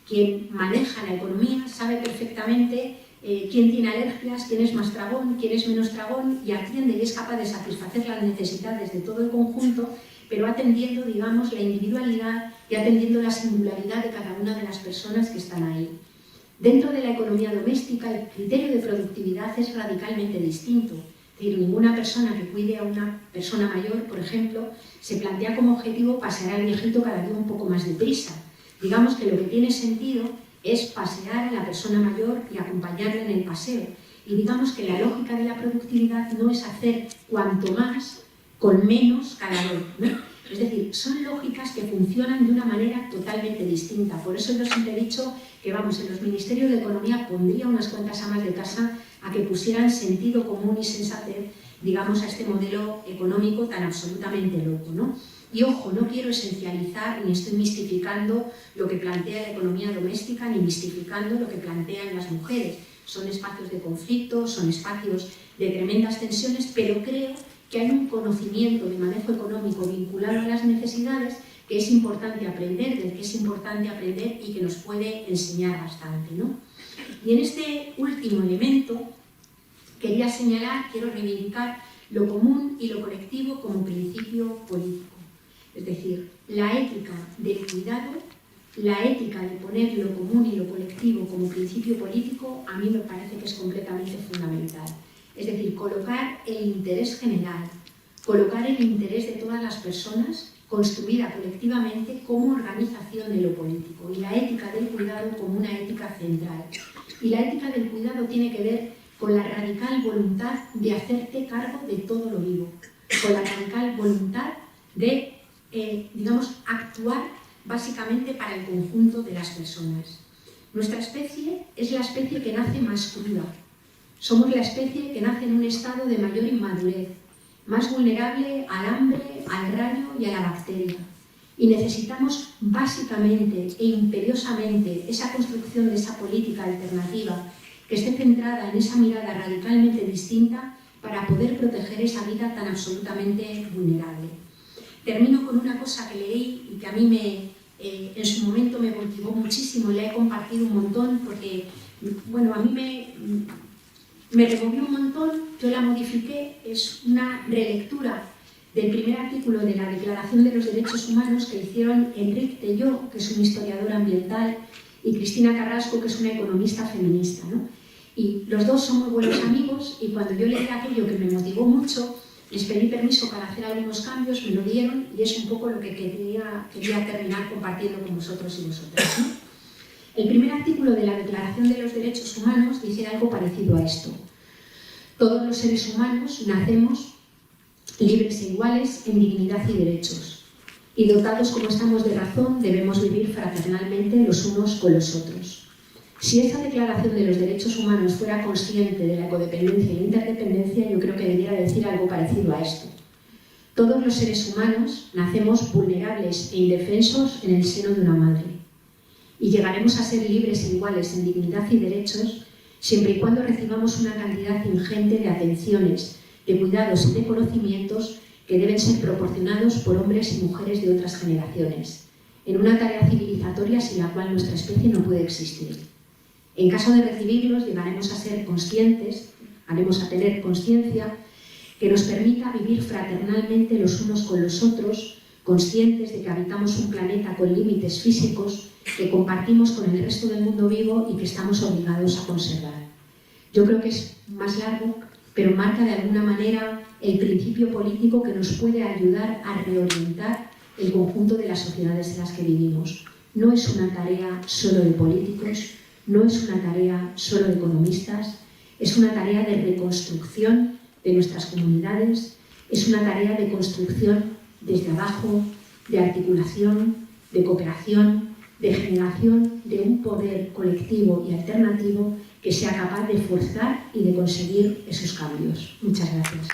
quien maneja la economía sabe perfectamente quién tiene alergias, quién es más tragón, quién es menos tragón, y atiende y es capaz de satisfacer las necesidades de todo el conjunto, pero atendiendo, digamos, la individualidad y atendiendo la singularidad de cada una de las personas que están ahí. Dentro de la economía doméstica, el criterio de productividad es radicalmente distinto. Es decir, ninguna persona que cuide a una persona mayor, por ejemplo, se plantea como objetivo pasear al viejito cada día un poco más deprisa. Digamos que lo que tiene sentido es pasear a la persona mayor y acompañarla en el paseo. Y digamos que la lógica de la productividad no es hacer cuanto más con menos cada vez, ¿no? Es decir, son lógicas que funcionan de una manera totalmente distinta. Por eso yo siempre he dicho que, vamos, en los ministerios de Economía pondría unas cuantas amas de casa a que pusieran sentido común y sensatez, digamos, a este modelo económico tan absolutamente loco, ¿no? Y ojo, no quiero esencializar ni estoy mistificando lo que plantea la economía doméstica ni mistificando lo que plantean las mujeres. Son espacios de conflicto, son espacios de tremendas tensiones, pero creo que hay un conocimiento de manejo económico vinculado a las necesidades que es importante aprender, del que es importante aprender y que nos puede enseñar bastante, ¿no? Y en este último elemento quería señalar, quiero reivindicar lo común y lo colectivo como principio político. Es decir, la ética del cuidado, la ética de poner lo común y lo colectivo como principio político, a mí me parece que es completamente fundamental. Es decir, colocar el interés general, colocar el interés de todas las personas construida colectivamente como organización de lo político, y la ética del cuidado como una ética central. Y la ética del cuidado tiene que ver con la radical voluntad de hacerte cargo de todo lo vivo, con la radical voluntad de, digamos, actuar básicamente para el conjunto de las personas. Nuestra especie es la especie que nace más cruda. Somos la especie que nace en un estado de mayor inmadurez, más vulnerable al hambre, al rayo y a la bacteria. Y necesitamos básicamente e imperiosamente esa construcción de esa política alternativa que esté centrada en esa mirada radicalmente distinta para poder proteger esa vida tan absolutamente vulnerable. Termino con una cosa que leí y que a mí en su momento me motivó muchísimo y la he compartido un montón porque, bueno, a mí me removió un montón, yo la modifiqué, es una relectura del primer artículo de la Declaración de los Derechos Humanos que hicieron Enrique Telló, que es un historiador ambiental, y Cristina Carrasco, que es una economista feminista, ¿no? Y los dos son muy buenos amigos, y cuando yo leí aquello que me motivó mucho, les pedí permiso para hacer algunos cambios, me lo dieron, y es un poco lo que quería terminar compartiendo con vosotros y vosotras, ¿no? El primer artículo de la Declaración de los Derechos Humanos dice algo parecido a esto. Todos los seres humanos nacemos libres e iguales en dignidad y derechos, y dotados como estamos de razón, debemos vivir fraternalmente los unos con los otros. Si esa Declaración de los Derechos Humanos fuera consciente de la codependencia y la interdependencia, yo creo que debiera decir algo parecido a esto. Todos los seres humanos nacemos vulnerables e indefensos en el seno de una madre, y llegaremos a ser libres e iguales en dignidad y derechos siempre y cuando recibamos una cantidad ingente de atenciones, de cuidados y de conocimientos que deben ser proporcionados por hombres y mujeres de otras generaciones, en una tarea civilizatoria sin la cual nuestra especie no puede existir. En caso de recibirlos, llegaremos a ser conscientes, haremos a tener conciencia que nos permita vivir fraternalmente los unos con los otros, conscientes de que habitamos un planeta con límites físicos que compartimos con el resto del mundo vivo y que estamos obligados a conservar. Yo creo que es más largo, pero marca de alguna manera el principio político que nos puede ayudar a reorientar el conjunto de las sociedades en las que vivimos. No es una tarea solo de políticos, no es una tarea solo de economistas, es una tarea de reconstrucción de nuestras comunidades, es una tarea de construcción desde abajo, de articulación, de cooperación, de generación de un poder colectivo y alternativo que sea capaz de forzar y de conseguir esos cambios. Muchas gracias.